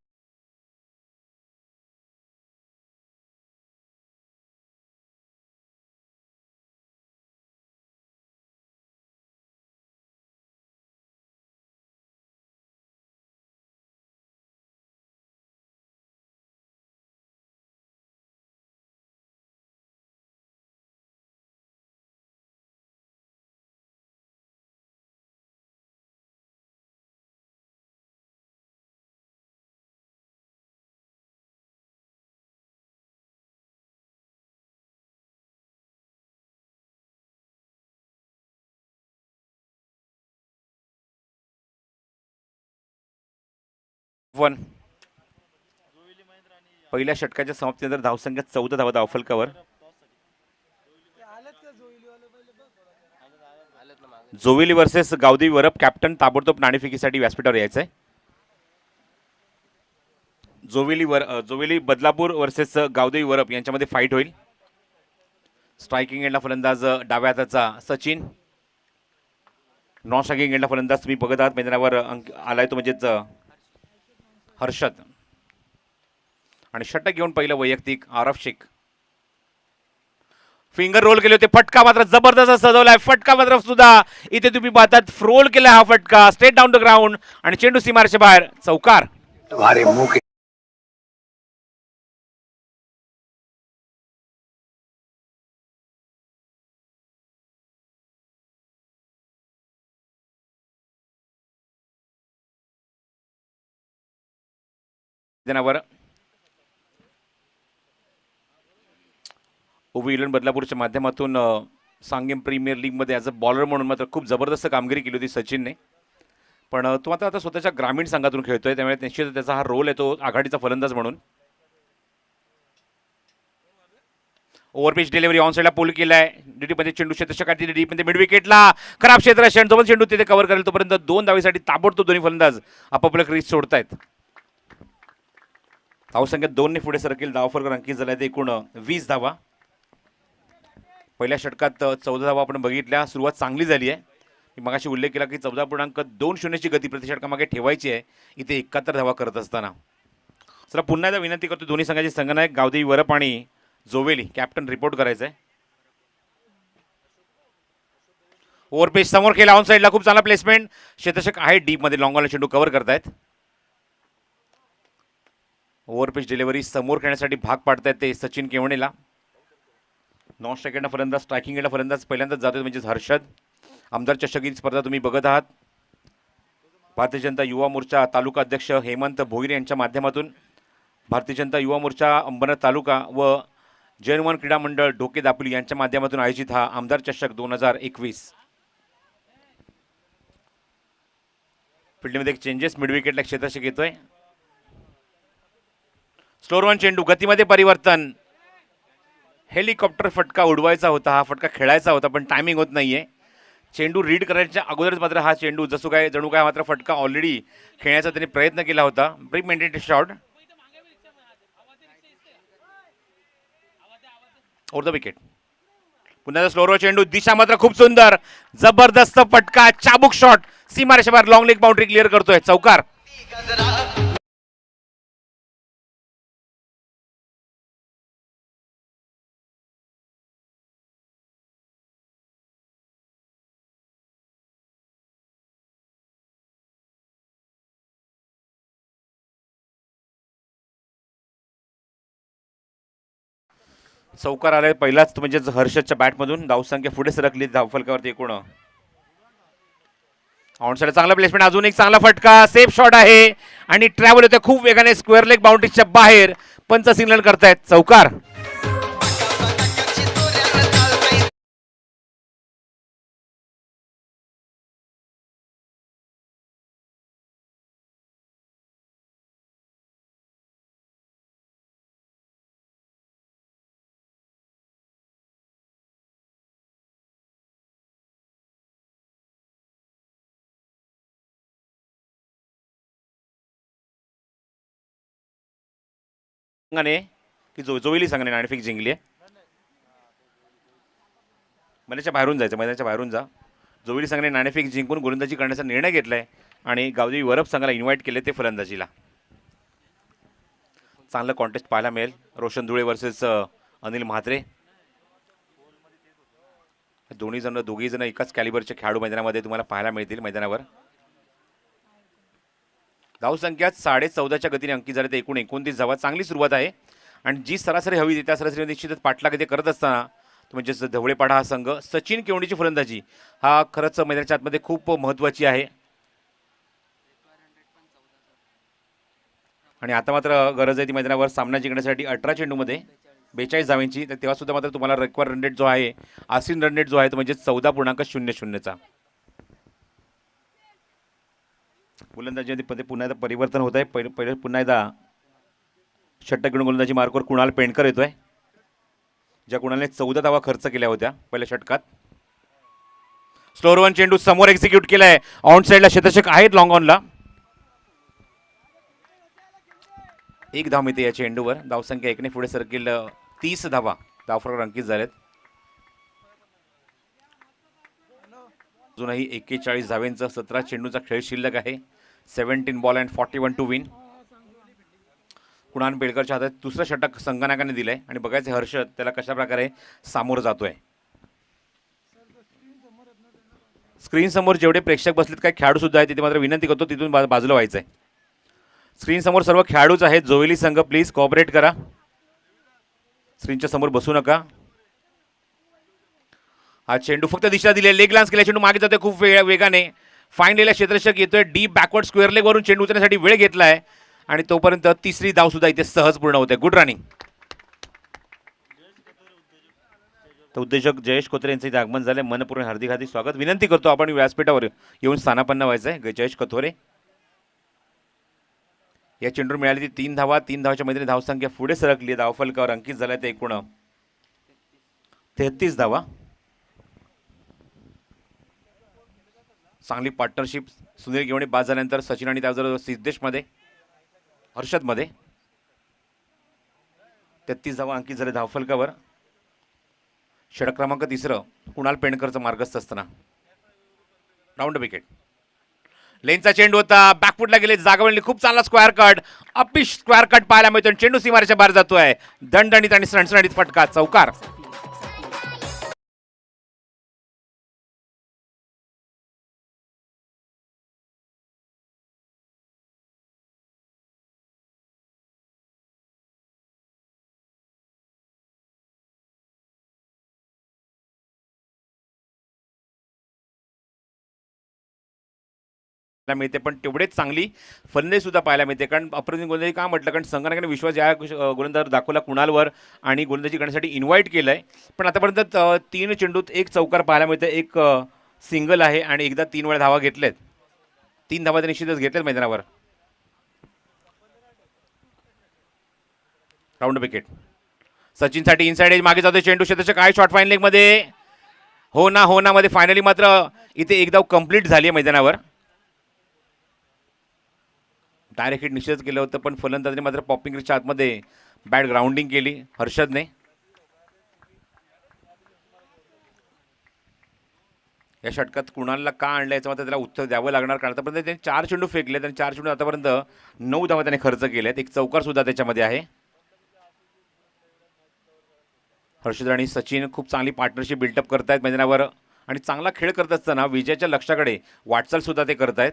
Speaker 2: वन. पहिल्या षटकाच्या समाप्तीनंतर धावसंख्या 14 धावा धावफलकावर. जोवेली वर्सेस गावदेवी वरप. कॅप्टन ताबडतोब नाणेफेकीसाठी व्यासपीठावर यायचंय. जोवेली बदलापूर वर्सेस गावदेवी वरप यांच्यामध्ये फाईट होईल. स्ट्रायकिंग एंडला फलंदाज डाव्या हाताचा सचिन. नॉन स्ट्रायकिंग एंडला फलंदाज तुम्ही बघत आहात मैदानावर आलाय तो म्हणजेच हर्षद. आणि षटक घेऊन पहिलं वैयक्तिक आरफ शेख. फिंगर रोल केले होते. फटका मात्र जबरदस्त सजवलाय. फटका मात्र सुद्धा इथे तुम्ही पाहतात रोल केला हा फटका स्ट्रेट डाऊन द ग्राउंड आणि चेंडू सीमारेषे बाहेर. चौकार. मैदानावर ओवी इलेव्हन बदलापूरच्या माध्यमातून सांगेम प्रीमियर लीगमध्ये ॲज अ बॉलर म्हणून मात्र खूप जबरदस्त कामगिरी केली होती सचिनने. पण तो आता स्वतःच्या ग्रामीण संघातून खेळतोय त्यामुळे निश्चित त्याचा हा रोल आहे तो आघाडीचा फलंदाज म्हणून. ओव्हरपिच डिलिव्हरी ऑन साईडला पूल केलाय. डीडीमध्ये चेंडू क्षेत्ररक्षकाची डीडीमध्ये मिड विकेटला खराब क्षेत्र. जोपर्यंत चेंडू तिथे कव्हर करेल तोपर्यंत 2 धावेसाठी ताबडतोब दोन्ही फलंदाज आपापलं क्रीज सोडतायत. धावसंख्या 2 ने पुढे सरकेल. धावफलक अंकित झालाय ते एकूण 20 धावा. पहिल्या षटकात 14 धावा आपण बघितल्या. सुरुवात चांगली झाली आहे. मी मगाशी उल्लेख केला की 14.20 गती प्रति षटकामागे ठेवायची आहे इथे 71 धावा करत असताना. चला पुन्हा एकदा विनंती करतो दोन्ही संघाचे संघनायक गावदेवी वरप आणि जोवेली कॅप्टन रिपोर्ट करायचं आहे. ओव्हरपेच समोर केला ऑन साईडला. खूप चांगला प्लेसमेंट. क्षेत्ररक्षक आहे डीप मध्ये लॉंग वाला चेंडू कव्हर करतायत. ओव्हरपिच डिलिव्हरी समोर खेळण्यासाठी भाग पाडतायत ते सचिन केवणेला. नॉन स्ट्रायकिंगला फलंदाज स्ट्रायकिंगला फलंदाज पहिल्यांदाच जातोय म्हणजे हर्षद. आमदार चषक ही स्पर्धा तुम्ही बघत आहात. भारतीय जनता युवा मोर्चा तालुका अध्यक्ष हेमंत भोईर यांच्या माध्यमातून भारतीय जनता युवा मोर्चा अंबरनाथ तालुका व जैनवन क्रीडा मंडळ ढोके दापोली यांच्या माध्यमातून आयोजित हा आमदार चषक 2021. फील्डमध्ये एक चेंजेस. मिड विकेटला क्षेत्ररक्षक येतोय. स्लोअर वन चेंडू. गतीमध्ये परिवर्तन. हेलिकॉप्टर फटका उडवायचा होता. हा फटका खेळायचा होता पण टायमिंग होत नाहीये. चेंडू रीड करायच्या अगोदरच मात्र हा चेंडू जणू काय मात्र फटका ऑलरेडी खेळण्याचा त्यांनी प्रयत्न केला होता. Premeditated shot over the wicket. पुन्हा स्लोअर चेंडू. दिशा मात्र खूप सुंदर. जबरदस्त फटका. चाबूक शॉट. सीमारेषे बाहेर लॉंग लेग बाउंड्री क्लिअर करतोय. चौकार. चौकार आलाय पहिलाच म्हणजे हर्षदच्या बॅटमधून. धावसंख्या पुढे सरकली धावफलकावरती एकूण. ऑनसाइड चांगला प्लेसमेंट. अजून एक चांगला फटका. सेफ शॉट आहे आणि ट्रॅव्हल होते खूप वेगाने स्क्वेअर लेग बाउंड्रीच्या बाहेर. पंच सिग्नल करतायत. चौकार. की जोवेली संघाने नाणेफेक जिंकली आहे. मैदानाच्या बाहेरून जायचं. मैदानाच्या बाहेरून जा. जोवेली संघाने नाणेफेक जिंकून गोलंदाजी करण्याचा निर्णय घेतलाय आणि गावदेवी वरप संघाला इन्व्हाइट केले ते फलंदाजीला. चांगलं कॉन्टेस्ट पाहायला मिळेल. रोशन धुळे वर्सेस अनिल म्हात्रे. दोघी जण एकाच कॅलिबरचे खेळाडू मैदानामध्ये तुम्हाला पाहायला मिळतील मैदानावर. धावसंख्या 14.5च्या गतीने अंकित झाले ते एकूण 29 धावा. चांगली सुरुवात आहे आणि जी सरासरी हवी त्या सरासरी निश्चितच पाठलाग ते करत असताना तो म्हणजे धवळेपाडा हा संघ. सचिन केवणीची फलंदाजी हा खरंच मैदानाच्या आतमध्ये खूप महत्त्वाची आहे. आणि आता मात्र गरज आहे ती मैदानावर सामना जिंकण्यासाठी 18 चेंडूमध्ये 42 धावांची. तर तेव्हा सुद्धा मात्र तुम्हाला रिक्वायर रन रेट जो आहे आसीन रन रेट जो आहे तो म्हणजे 14.00चा. गोलंदाजीमध्ये पुन्हा एकदा परिवर्तन होत आहे. पहिले पुन्हा एकदा षटक घेऊन गोलंदाजी मार्कवर कुणाल पेंडकर येतोय, ज्या कुणालने 14 धावा खर्च केल्या होत्या पहिल्या षटकात. स्लोअर वन चेंडू समोर एक्झिक्यूट केलाय. ऑन साईडला क्षेत्ररक्षक आहेत लॉंग ऑनला. एक धाव मिळते या चेंडूवर. धावसंख्या एकने पुढे सरकेल 30 धावा धावफलकावर अंकित झालेत. अजूनही 41 धावेंचा 17 चेंडूचा खेळ शिल्लक आहे. 17 ball and 41 to win. Kunal पेडकरच्या हातात दुसरं षटक संगणकाने दिलंय आणि बघायचे हर्षद त्याला कशा प्रकारे सामोरं जातोय. स्क्रीन समोर जेवढे प्रेक्षक बसलेत काही खेळाडू सुद्धा आहेत, तिथे मात्र विनंती करतो तिथून बाजूला व्हायचंय. स्क्रीन समोर सर्व खेळाडूच आहेत. जोवेली संघ प्लीज कॉपरेट करा, स्क्रीनच्या समोर बसू नका. हा चेंडू फक्त दिशा दिली, लेग लान्स केला, चेंडू मागे जातोय खूप वेगाने. फाईन क्षेत्ररक्षक येतोय डीप बॅकवर्ड स्क्वेअर लेग वरून चेंडू उचलण्यासाठी वेळ घेतलाय आणि तोपर्यंत तिसरी धाव सुद्धा इथे सहज पूर्ण होते. Good running. तर उद्योजक जयेश कोथरे यांचं इथे आगमन झालंय. मनपूर्ण हार्दिक हार्दिक स्वागत. विनंती करतो आपण व्यासपीठावर येऊन स्थानापन्न व्हायचंय. जयेश कोथरे या चेंडूवर मिळाली ती 3 धावा. 3 धावाच्या मैदानी धावसंख्या पुढे सरकली. धावफलकावर अंकित झालाय ते एकूण 33 धावा. चांगली पार्टनरशिप सुनील घेवणे बाद झाल्यानंतर सचिन आणि त्याजवळ सिद्धेशमध्ये हर्षदमध्ये 33 धावा अंकित झाले धावफलकावर. षटक क्रमांक 3 कुणाल पेंडकरचं मार्गस्थ असताना राऊंड विकेट. लेनचा चेंडू होता, बॅकफुटला गेले, जागा मिळाली, खूप चांगला square cut, uppish square cut पाहायला मिळतो. चेंडू सीमारेच्या बाहेर जातोय. दणदणीत आणि सणसणीत फटका, चौकार. मिळते पण तेवढेच चांगली फलंदाजी सुद्धा पाहायला मिळते. कारण अप्रतिम गोलंदाजी का म्हटलं, कारण संघाने विश्वास या गोलंदाजावर दाखवला कुणालवर आणि गोलंदाजी करण्यासाठी इन्व्हाइट केलंय. पण आतापर्यंत 3 चेंडूत 1 चौकार पाहायला मिळते, 1 सिंगल आहे आणि एकदा 3 वेळा धावा घेतलेत. 3 धावा तर निश्चितच घेतलेत मैदानावर. Round wicket. सचिनसाठी इनसाइड एज मागे जातोय चेंडू. क्षेत्राच्या काय शॉट फाईन लेग मध्ये हो ना मध्ये फायनली मात्र इथे एक धाव कंप्लीट झाली आहे मैदानावर. डायरेक्ट हिट निश्चित केलं होतं पण फलंदाजाने मात्र पॉपिंग रिचच्या आतमध्ये बॅट ग्राउंडिंग केली हर्षदने. या षटकात कुणालला का आणलं याचं मात्र त्याला उत्तर द्यावं लागणार, कारण आतापर्यंत त्यांनी 4 चेंडू फेकले आणि 4 चेंडू आतापर्यंत 9 धावा त्याने खर्च केल्यात. एक चौकार सुद्धा त्याच्यामध्ये आहे. हर्षद आणि सचिन खूप चांगली पार्टनरशिप बिल्टअप करतायत मैदानावर आणि चांगला खेळ करत असताना विजयाच्या लक्ष्याकडे वाटचाल सुद्धा ते करतायत.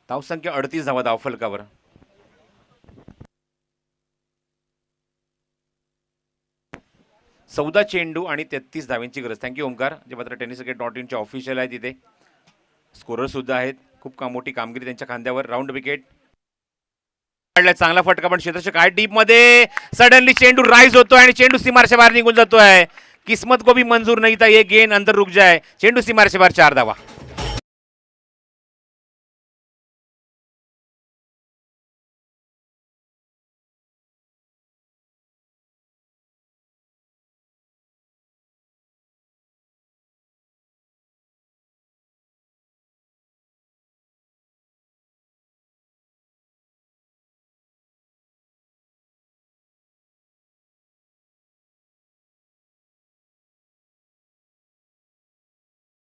Speaker 2: धावसंख्या 38 धावा धावफलकावर. चौदा चेंडू आणि 33 धाव्यांची गरज. थँक्यू ओमकार, जे मात्र टेनिस क्रिकेट .in ऑफिशियल आहे, तिथे स्कोरर सुद्धा आहेत. खूप मोठी कामगिरी त्यांच्या खांद्यावर. Round wicket. चांगला फटका पण क्षेत्ररक्षक आहे डीप मध्ये. सडनली चेंडू राईज होतोय आणि चेंडू सीमारेच्या बाहेर निघून जातोय. किस्मत को भी मंजूर नहीं था ये गेंद अंदर रुक जाए. चेंडू सीमारेच्या बाहेर 4 धावा.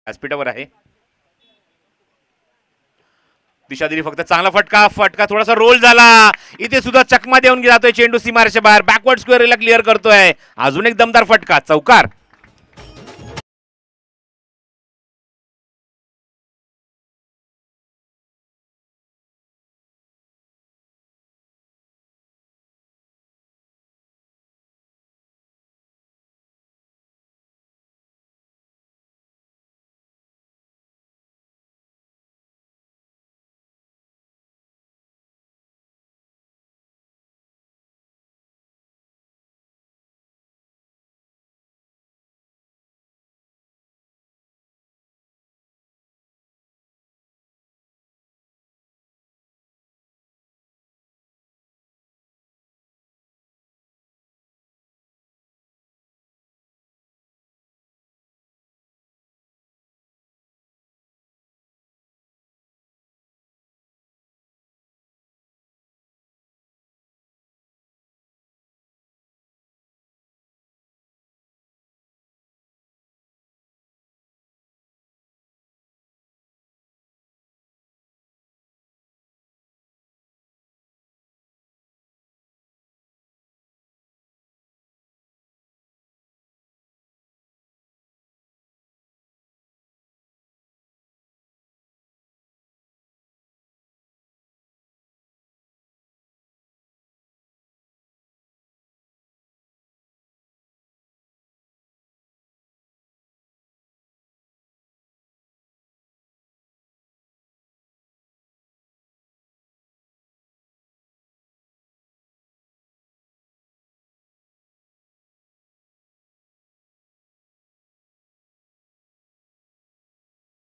Speaker 2: व्यासपीठावर आहे. दिशा दिली फक्त. चांगला फटका थोडासा रोल झाला. इथे सुद्धा चकमा देऊन जातोय चेंडू सीमारेच्या बाहेर. बॅकवर्ड स्क्वेअरला क्लिअर करतोय. अजून एक दमदार फटका, चौकार.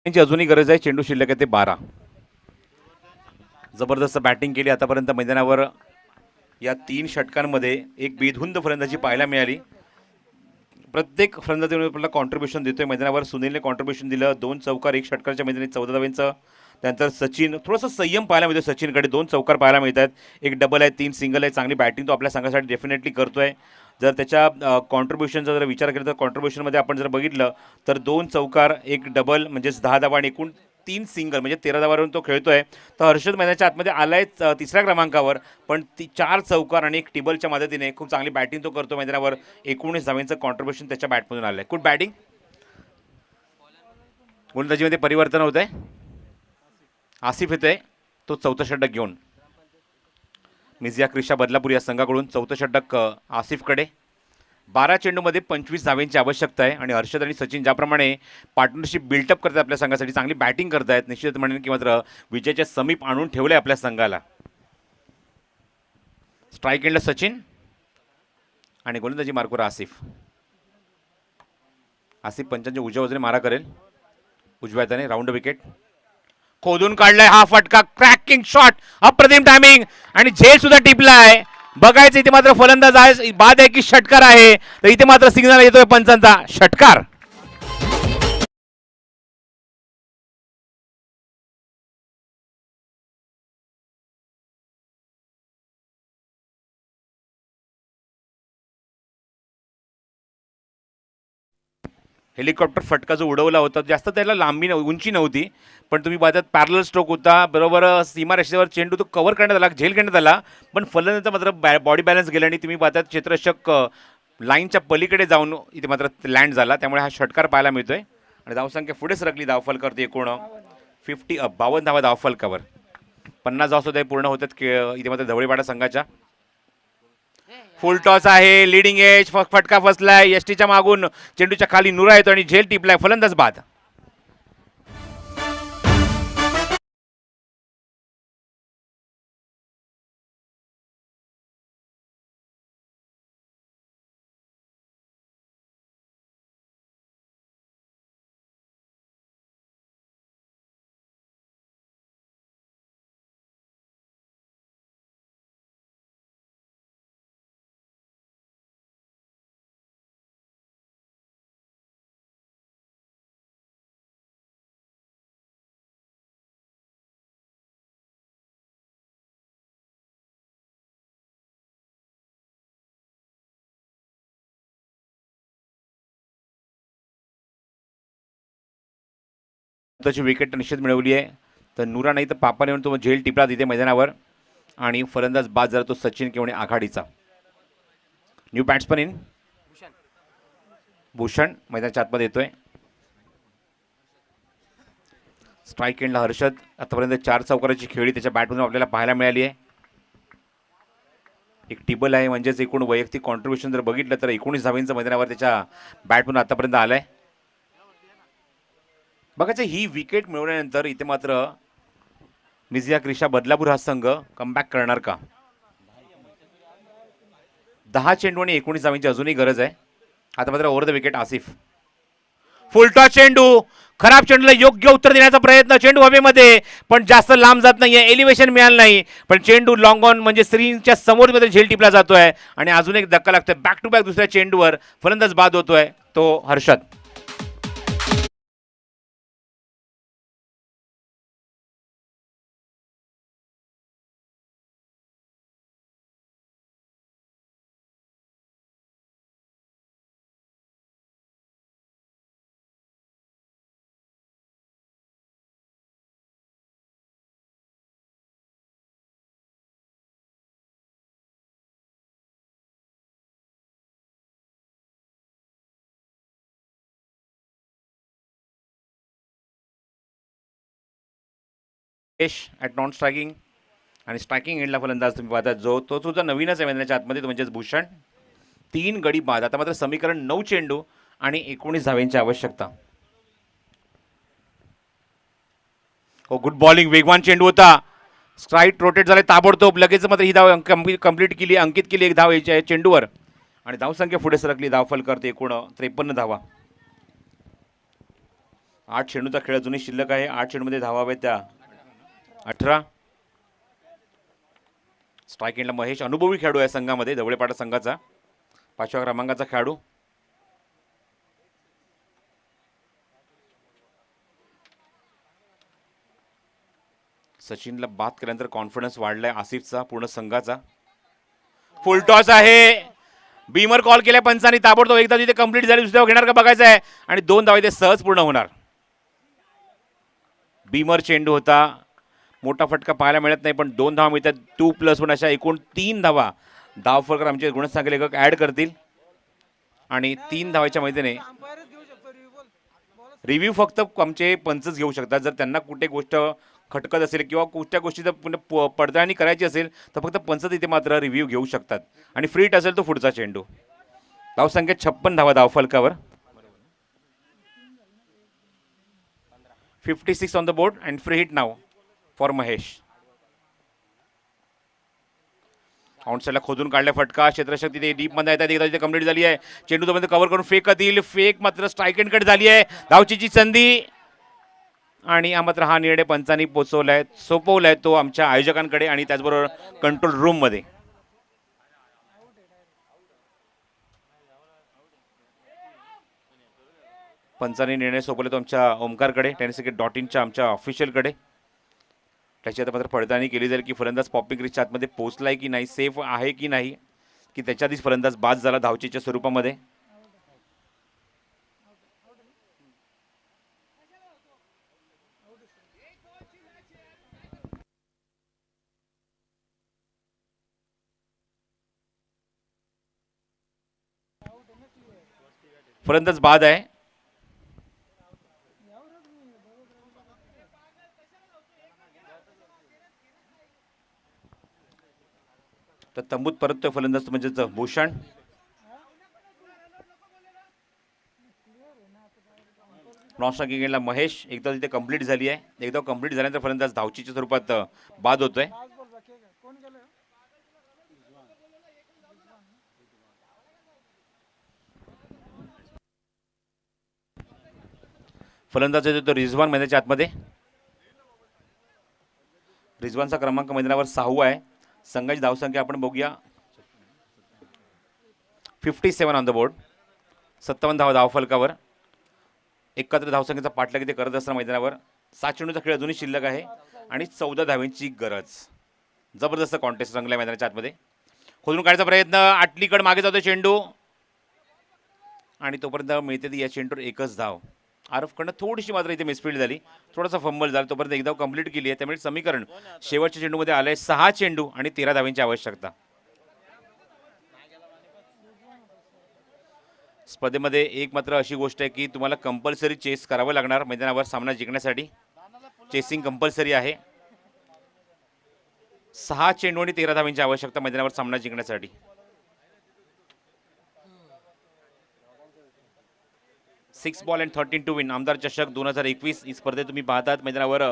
Speaker 2: त्यांची अजूनही गरज आहे. चेंडू शिल्लक आहे ते 12. जबरदस्त बॅटिंग केली आतापर्यंत मैदानावर. या 3 षटकांमध्ये एक बेधुंद फलंदाजी पाहायला मिळाली. प्रत्येक फलंदाजीने आपल्याला कॉन्ट्रीब्युशन देतोय मैदानावर. सुनीलने कॉन्ट्रीब्युशन दिलं. 2 चौकार 1 षटकाच्या मैदानी 14 धावांचं. त्यानंतर सचिन थोडंसं संयम पाहायला मिळतो. सचिनकडे 2 चौकार पाहायला मिळतात. 1 डबल आहे, 3 सिंगल आहे. चांगली बॅटिंग तो आपल्या संघासाठी डेफिनेटली करतोय. जर त्याच्या कॉन्ट्रीब्युशनचा जर विचार केला तर कॉन्ट्रीब्युशनमध्ये आपण जर बघितलं तर 2 चौकार 1 डबल म्हणजेच 10 धावा आणि एकूण 3 सिंगल म्हणजे 13 धावावरून तो खेळतोय. तर हर्षद मैदानाच्या आतमध्ये आलाय 3ऱ्या क्रमांकावर, पण 4 चौकार आणि 1 टिबलच्या मदतीने खूप चांगली बॅटिंग तो करतो मैदानावर. 19 धावांचं कॉन्ट्रीब्युशन त्याच्या बॅटमधून आलंय. Good batting. गोलंदाजीमध्ये परिवर्तन होत आहे. आसिफ येतोय तो 4थं षटक घेऊन. मिझिया क्रिशा बदलापूर या संघाकडून 4थं षटक आसिफकडे. 12 चेंडूमध्ये 25 धावांची आवश्यकता आहे. आणि हर्षद आणि सचिन ज्याप्रमाणे पार्टनरशिप बिल्टअप करतात आपल्या संघासाठी, चांगली बॅटिंग करतायत, निश्चित म्हणेन की मात्र विजयाच्या समीप आणून ठेवले आपल्या संघाला. स्ट्राईक एंडला सचिन आणि गोलंदाजी मार्कवर आसिफ. आसिफ पंचांच्या उजव्या बाजूने मारा करेल. उजव्या हाताने राऊंड विकेट खोदून काढलाय. हा फटका क्रॅकिंग शॉट, अप्रतिम टायमिंग आणि झेल सुद्धा टिपलाय. बघायचं इथे मात्र फलंदाज आहे बाद आहे की षटकार आहे. तर इथे मात्र सिग्नल येतोय पंचांचा षटकार. हेलिकॉप्टर फटका जो उडवला होता जास्त त्याला लांबी उंची नव्हती, पण तुम्ही पाहतात पॅरलल स्ट्रोक होता. बरोबर सीमारेषेवर चेंडू तो कव्हर करण्यात आला, झेल करण्यात आला, पण फलंदाजाचा मात्र बॉडी बॅलन्स गेला आणि तुम्ही पाहतात क्षेत्ररक्षक लाईनच्या पलीकडे जाऊन इथे मात्र लँड झाला. त्यामुळे हा षटकार पाहायला मिळतोय. आणि धावसंख्या पुढे सरकली. धावफल करते एकूण 52 धावा धावफलकावर. 50 धावा सुद्धा पूर्ण होतात इथे मात्र धवळीपाडा संघाच्या. फुल टॉस आहे. लिडिंग एज फटका फसलाय. एसटीच्या मागून चेंडूच्या खाली नुरा येतो आणि झेल टिपलाय. फलंदाज बाद. त्याची विकेट निश्चित मिळवली आहे. तर नुरा नाही तर पापाने म्हणून तो झेल टिपला तिथे मैदानावर. आणि फलंदाज बाद झाला तो सचिन केवणे आघाडीचा. न्यू बॅट्समन इन भूषण मैदानाच्या आतमध्ये येतोय. स्ट्राईक एंडला हर्षद. आतापर्यंत 4 चौकाराची खेळी त्याच्या बॅटमधून आपल्याला पाहायला मिळाली आहे. 1 टिबल आहे, म्हणजेच एकूण वैयक्तिक कॉन्ट्रीब्युशन जर बघितलं तर 19 धावांचं मैदानावर त्याच्या बॅटमधून आतापर्यंत आलंय. बघायचं ही विकेट मिळवल्यानंतर इथे मात्र मिझिया क्रिशा बदलापूर हा संघ कमबॅक करणार का. 10 चेंडू आणि 19 धावांची अजूनही गरज आहे. आता मात्र over the wicket Asif. Full toss चेंडू, खराब चेंडूला योग्य उत्तर देण्याचा प्रयत्न. चेंडू हवेमध्ये पण जास्त लांब जात नाहीये, एलिव्हेशन मिळालं नाही, पण चेंडू लॉंग ऑन म्हणजे स्क्रीनच्या समोर मध्ये झेल टिपला जातोय आणि अजून एक धक्का लागतोय. बॅक टू बॅक दुसऱ्या चेंडूवर फलंदाज बाद होतोय तो हर्षद. ॲट नॉन स्ट्रायकिंग आणि स्ट्रायकिंग एंडला फलंदाज तुम्ही पाहता जो तो सुद्धा नवीनच आहे मैदानाच्या आतमध्ये, तो म्हणजेच भूषण. 3 गडी बाद. आता मात्र समीकरण 9 चेंडू आणि 19 धावांची आवश्यकता. हो, गुड बॉलिंग. वेगवान चेंडू होता. स्ट्राईक रोटेट झाले ताबडतोब. लगेच मात्र ही धाव कंप्लीट केली, अंकित केली 1 धाव याच्या चेंडूवर आणि धावसंख्या पुढे सरकली. धावफल करते एकूण 53 धावा. 8 चेंडूचा खेळ अजूनही शिल्लक आहे. 8 चेंडूमध्ये धावा हव्यात त्या 18. स्ट्राईक एंडला महेश अनुभवी खेळाडू आहे संघामध्ये, ढवळेपाडा संघाचा 5व्या क्रमांकाचा खेळाडू. सचिनला बाद केल्यानंतर कॉन्फिडन्स वाढलाय आसिफचा, पूर्ण संघाचा. फुल टॉस आहे. बीमर कॉल केल्या पंचांनी ताबडतोब. एकदा तिथे कंप्लीट झाली, दुसऱ्या घेणार का बघायचं आहे. आणि 2 धावा इथे सहज पूर्ण होणार. बीमर चेंडू होता, मोठा फटका पाहायला मिळत नाही, पण 2 धावा मिळतात. 2+1 अशा एकूण 3 धावा धावफलकर आमचे गुणस्थान लेखक ऍड करतील. आणि 3 धावाच्या मैदाने रिव्ह्यू फक्त आमचे पंचच घेऊ शकतात. जर त्यांना कुठे गोष्ट खटकत असेल किंवा कुठल्या गोष्टीचं पडताळणी करायची असेल तर फक्त पंच तिथे मात्र रिव्ह्यू घेऊ शकतात. आणि फ्री हिट असेल तो पुढचा चेंडू. धावसंख्या 56 धावा धावफलकावर. 56 on the board and free hit नाव फॉर महेश. आउटसाइडला खोदून काढल्या फटका. क्षेत्ररक्षक तिथे डीप मध्ये येतात. एकदा तिथे कंप्लीट झाली आहे. चेंडू तो कव्हर करून फेक येईल. फेक मात्र स्ट्राईक एंड कट झाली आहे. धावचीची संधी. आणि मात्र हा निर्णय पंचांनी सोपवलाय तो आमच्या आयोजकांकडे आणि त्याचबरोबर कंट्रोल रूम मध्ये. पंचांनी निर्णय सोपवला तो आमच्या ओमकारकडे, tenniscricket.in आमच्या ऑफिशियलकडे. त्याची आता मात्र पडताळणी केली जाईल की फलंदाज पॉपिंग क्रीजच्या आतमध्ये पोहोचलाय की नाही, सेफ आहे की नाही, की त्याच्या आधीच फलंदाज बाद झाला धावचीच्या स्वरूपामध्ये. फलंदाज बाद आहे. तर तंबूत परततोय फलंदाज म्हणजे भूषण. नॉनस्ट्रायकिंगला महेश. एकदा तिथे कंप्लीट झाली आहे. एकदा कंप्लीट झाल्यानंतर फलंदाज धावचीच्या स्वरूपात बाद होतोय. फलंदाज येतो रिझवान मैदानाच्या आतमध्ये. रिझवानचा क्रमांक मैदानावर 6वा आहे. संघाची धावसंख्या आपण बघूया 57 ऑन द बोर्ड. 57 धावा धावफलकावर. एकत्र धावसंख्येचा पाठलाग इथे करत असताना मैदानावर 7 चेंडूचा खेळ अजूनही शिल्लक आहे आणि 14 धावांची गरज. जबरदस्त कॉन्टेस्ट रंगल्या मैदानाच्या आतमध्ये. खोदून काढायचा प्रयत्न. आटलीकड मागे जातो चेंडू आणि तोपर्यंत मिळते ती या चेंडूवर एकच धाव. आरफकडनं थोडीशी मात्र इथे मिसफील्ड झाली, थोडासा फंबल झाला. तोपर्यंत एकदा कंप्लीट केली आहे. त्यामुळे समीकरण शेवटच्या चेंडूमध्ये आलंय 6 चेंडू आणि 13 धावांची आवश्यकता. स्पर्धेमध्ये एक मात्र अशी गोष्ट आहे की तुम्हाला कंपल्सरी चेस करावं लागणार मैदानावर सामना जिंकण्यासाठी. चेसिंग कंपल्सरी आहे. 6 चेंडू आणि 13 धावांची आवश्यकता मैदानावर सामना जिंकण्यासाठी. 6 बॉल अँड 13 टू विन आमदार चषक 2021 ही स्पर्धेत तुम्ही पाहतात मैदानावर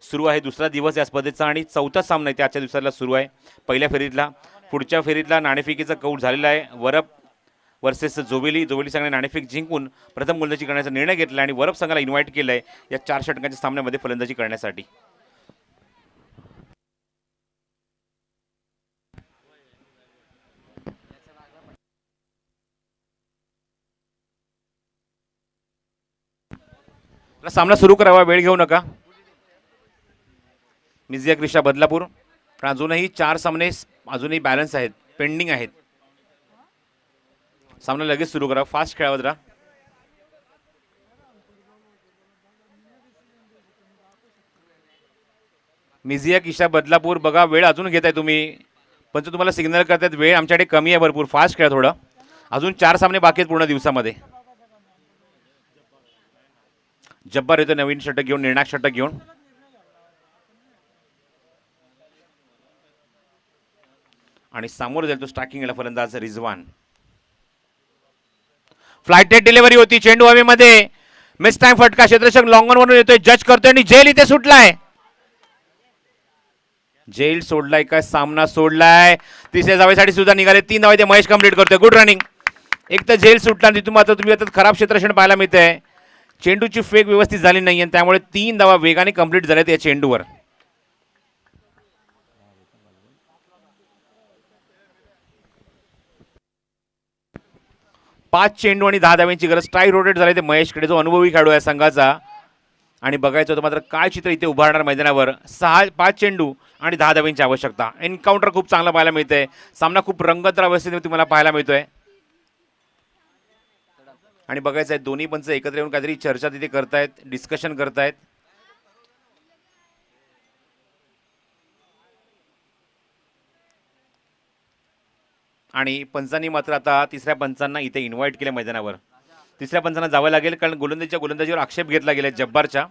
Speaker 2: सुरू आहे. दुसरा दिवस या स्पर्धेचा आणि चौथा सामना आहे आजच्या दिवसाला सुरू आहे. पहिल्या फेरीतला. पुढच्या फेरीतला नाणेफेकीचा कौल झालेला आहे. वरप वर्सेस जोवेली. जोवेली संघाने नाणेफेक जिंकून प्रथम गोलंदाजी करण्याचा निर्णय घेतला आणि वरप संघाला इन्व्हाइट केलं आहे या 4 षटकांच्या सामन्यामध्ये फलंदाजी करण्यासाठी. सामना सुरू करावा, वेळ घेऊ नका. मिझिया क्रिशा बदलापूर. पण अजूनही 4 सामने अजूनही बॅलन्स आहेत, पेंडिंग आहेत. सामना लगेच सुरू करा, फास्ट खेळावं जरा. मिझिया किशा बदलापूर. बघा वेळ अजून घेताय तुम्ही, पण तुम्हाला सिग्नल करतात वेळ आमच्याकडे कमी आहे भरपूर. फास्ट खेळा थोडं. अजून 4 सामने बाकी आहेत पूर्ण दिवसामध्ये. जब्बार येतो नवीन षटक घेऊन, निर्णायक षटक घेऊन. आणि समोर जाईल तो स्ट्रायकिंगला फलंदाज रिझवान. फ्लायटेड डिलिव्हरी होती, चेंडू हवेमध्ये. मिस टाइम फटका. क्षेत्ररक्षक लॉंग ऑन वरून येतोय, जज करतोय आणि जेल इथे सुटलाय. जेल सोडलाय काय, सामना सोडलाय. तिसऱ्या धावेसाठी सुद्धा निघाले. 3 धावे ते महेश कंप्लीट करतोय. Good running. एक तर जेल सुटला, तिथून मात्र तुम्ही आता खराब क्षेत्ररक्षण पाहायला मिळतंय. चेंडूची फेक व्यवस्थित झाली नाही आणि त्यामुळे 3 धावा वेगाने कंप्लीट झाल्यात या चेंडूवर. 5 चेंडू आणि 10 धाव्यांची गरज. स्ट्राईक रोटेट झाले ते महेशकडे, जो अनुभवी खेळाडू आहे संघाचा. आणि बघायचं होतं मात्र काय चित्र इथे उभारणार मैदानावर. 5 चेंडू आणि 10 धाव्यांची आवश्यकता. एन्काउंटर खूप चांगला पाहायला मिळतंय. सामना खूप रंगतदार अवस्थेत तुम्हाला पाहायला मिळतोय. आणि बघायचं आहे दोन्ही पंच एकत्र येऊन काहीतरी चर्चा तिथे करतायत, डिस्कशन करतायत. आणि पंचांनी मात्र आता तिसऱ्या पंचांना इथे इन्व्हाइट केलं मैदानावर. तिसऱ्या पंचांना जावं लागेल कारण गोलंदाजीवर आक्षेप घेतला गेला जब्बारच्या.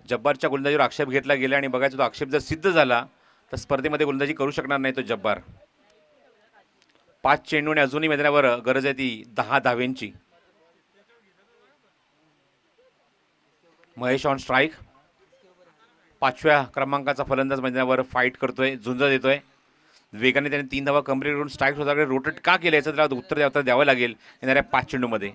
Speaker 2: जब्बारच्या गोलंदाजीवर आक्षेप घेतला गेला आणि बघायचं तो आक्षेप जर सिद्ध झाला तर स्पर्धेमध्ये गोलंदाजी करू शकणार नाही तो जब्बार. 5 चेंडू आणि अजूनही मैदानावर गरज आहे ती 10 धाव्यांची. Mahesh on strike. 5व्या क्रमांकाचा फलंदाज मैदानावर फाईट करतोय, झुंज देतोय. वेगाने त्याने 3 धावा कंप्लीट करून स्ट्राईक स्वतःकडे रोटेट का केलं याचं त्याला उत्तर द्यावं लागेल येणाऱ्या 5 चेंडूमध्ये.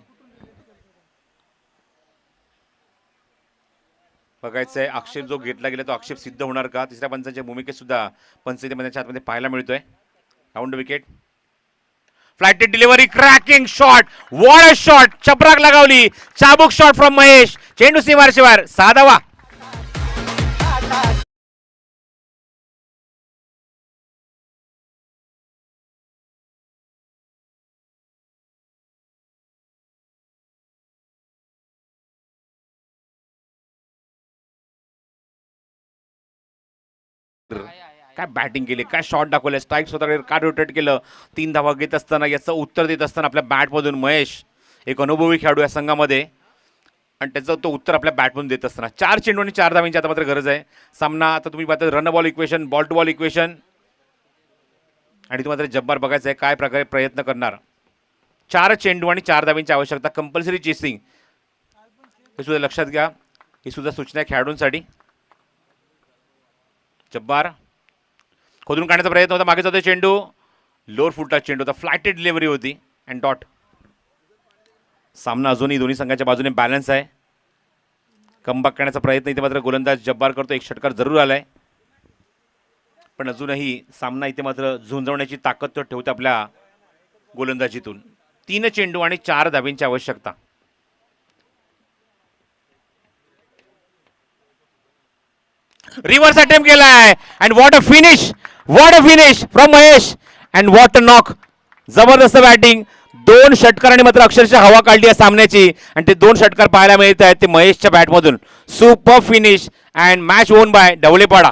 Speaker 2: बघायचं आहे आक्षेप जो घेतला गेला तो आक्षेप सिद्ध होणार का. तिसऱ्या पंचांच्या भूमिकेत सुद्धा पंच इथे मैदानाच्या आतमध्ये पाहायला मिळतोय. Round wicket. Flighted delivery, cracking shot, what a shot, चपराक लगावली, चाबूक शॉट फ्रॉम महेश. चेंडू सीमारेषेच्या बाहेर. 6 धावा. काय बॅटिंग केली, काय शॉट दाखवले, स्ट्राईक स्वतःकडे काय रोटेट केलं. 3 धावा घेत असताना याचं उत्तर देत असताना आपल्या बॅटमधून महेश एक अनुभवी खेळाडू या संघामध्ये आणि त्याचं तो उत्तर आपल्या बॅटमधून देत असताना 4 चेंडू आणि 4 धाव्यांची आता मात्र गरज आहे. सामना आता तुम्ही पाहता run ball equation, ball to ball equation. आणि तुम्हाला जब्बार बघायचं आहे काय प्रकारे प्रयत्न करणार. 4 चेंडू आणि 4 धाव्यांची आवश्यकता. कंपल्सरी चेसिंग हे सुद्धा लक्षात घ्या. ही सुद्धा सूचना आहे खेळाडूंसाठी. जब्बार खोदून काढण्याचा प्रयत्न होता, मागे जातो चेंडू, लोअर फुटला चेंडू होता, फ्लायटेड डिलिव्हरी होती अँड डॉट. सामना अजूनही दोन्ही संघाच्या बाजूने बॅलन्स आहे. कमबॅक करण्याचा प्रयत्न इथे मात्र गोलंदाज जब्बार करतो. एक षटकार जरूर आलाय पण अजूनही सामना इथे मात्र झुंजवण्याची ताकद तो ठेवतो आपल्या गोलंदाजीतून. 3 चेंडू आणि 4 धाव्यांची आवश्यकता. रिव्हर्स अटेम्प्ट केलाय and what a finish from Mahesh and what a knock. जबरदस्त बॅटिंग. 2 षटकारांनी मात्र अक्षरशः हवा काढली या सामन्याची आणि ते 2 षटकार पाहायला मिळत आहेत ते महेशच्या बॅटमधून. Super finish and match won by ढवळेपाडा.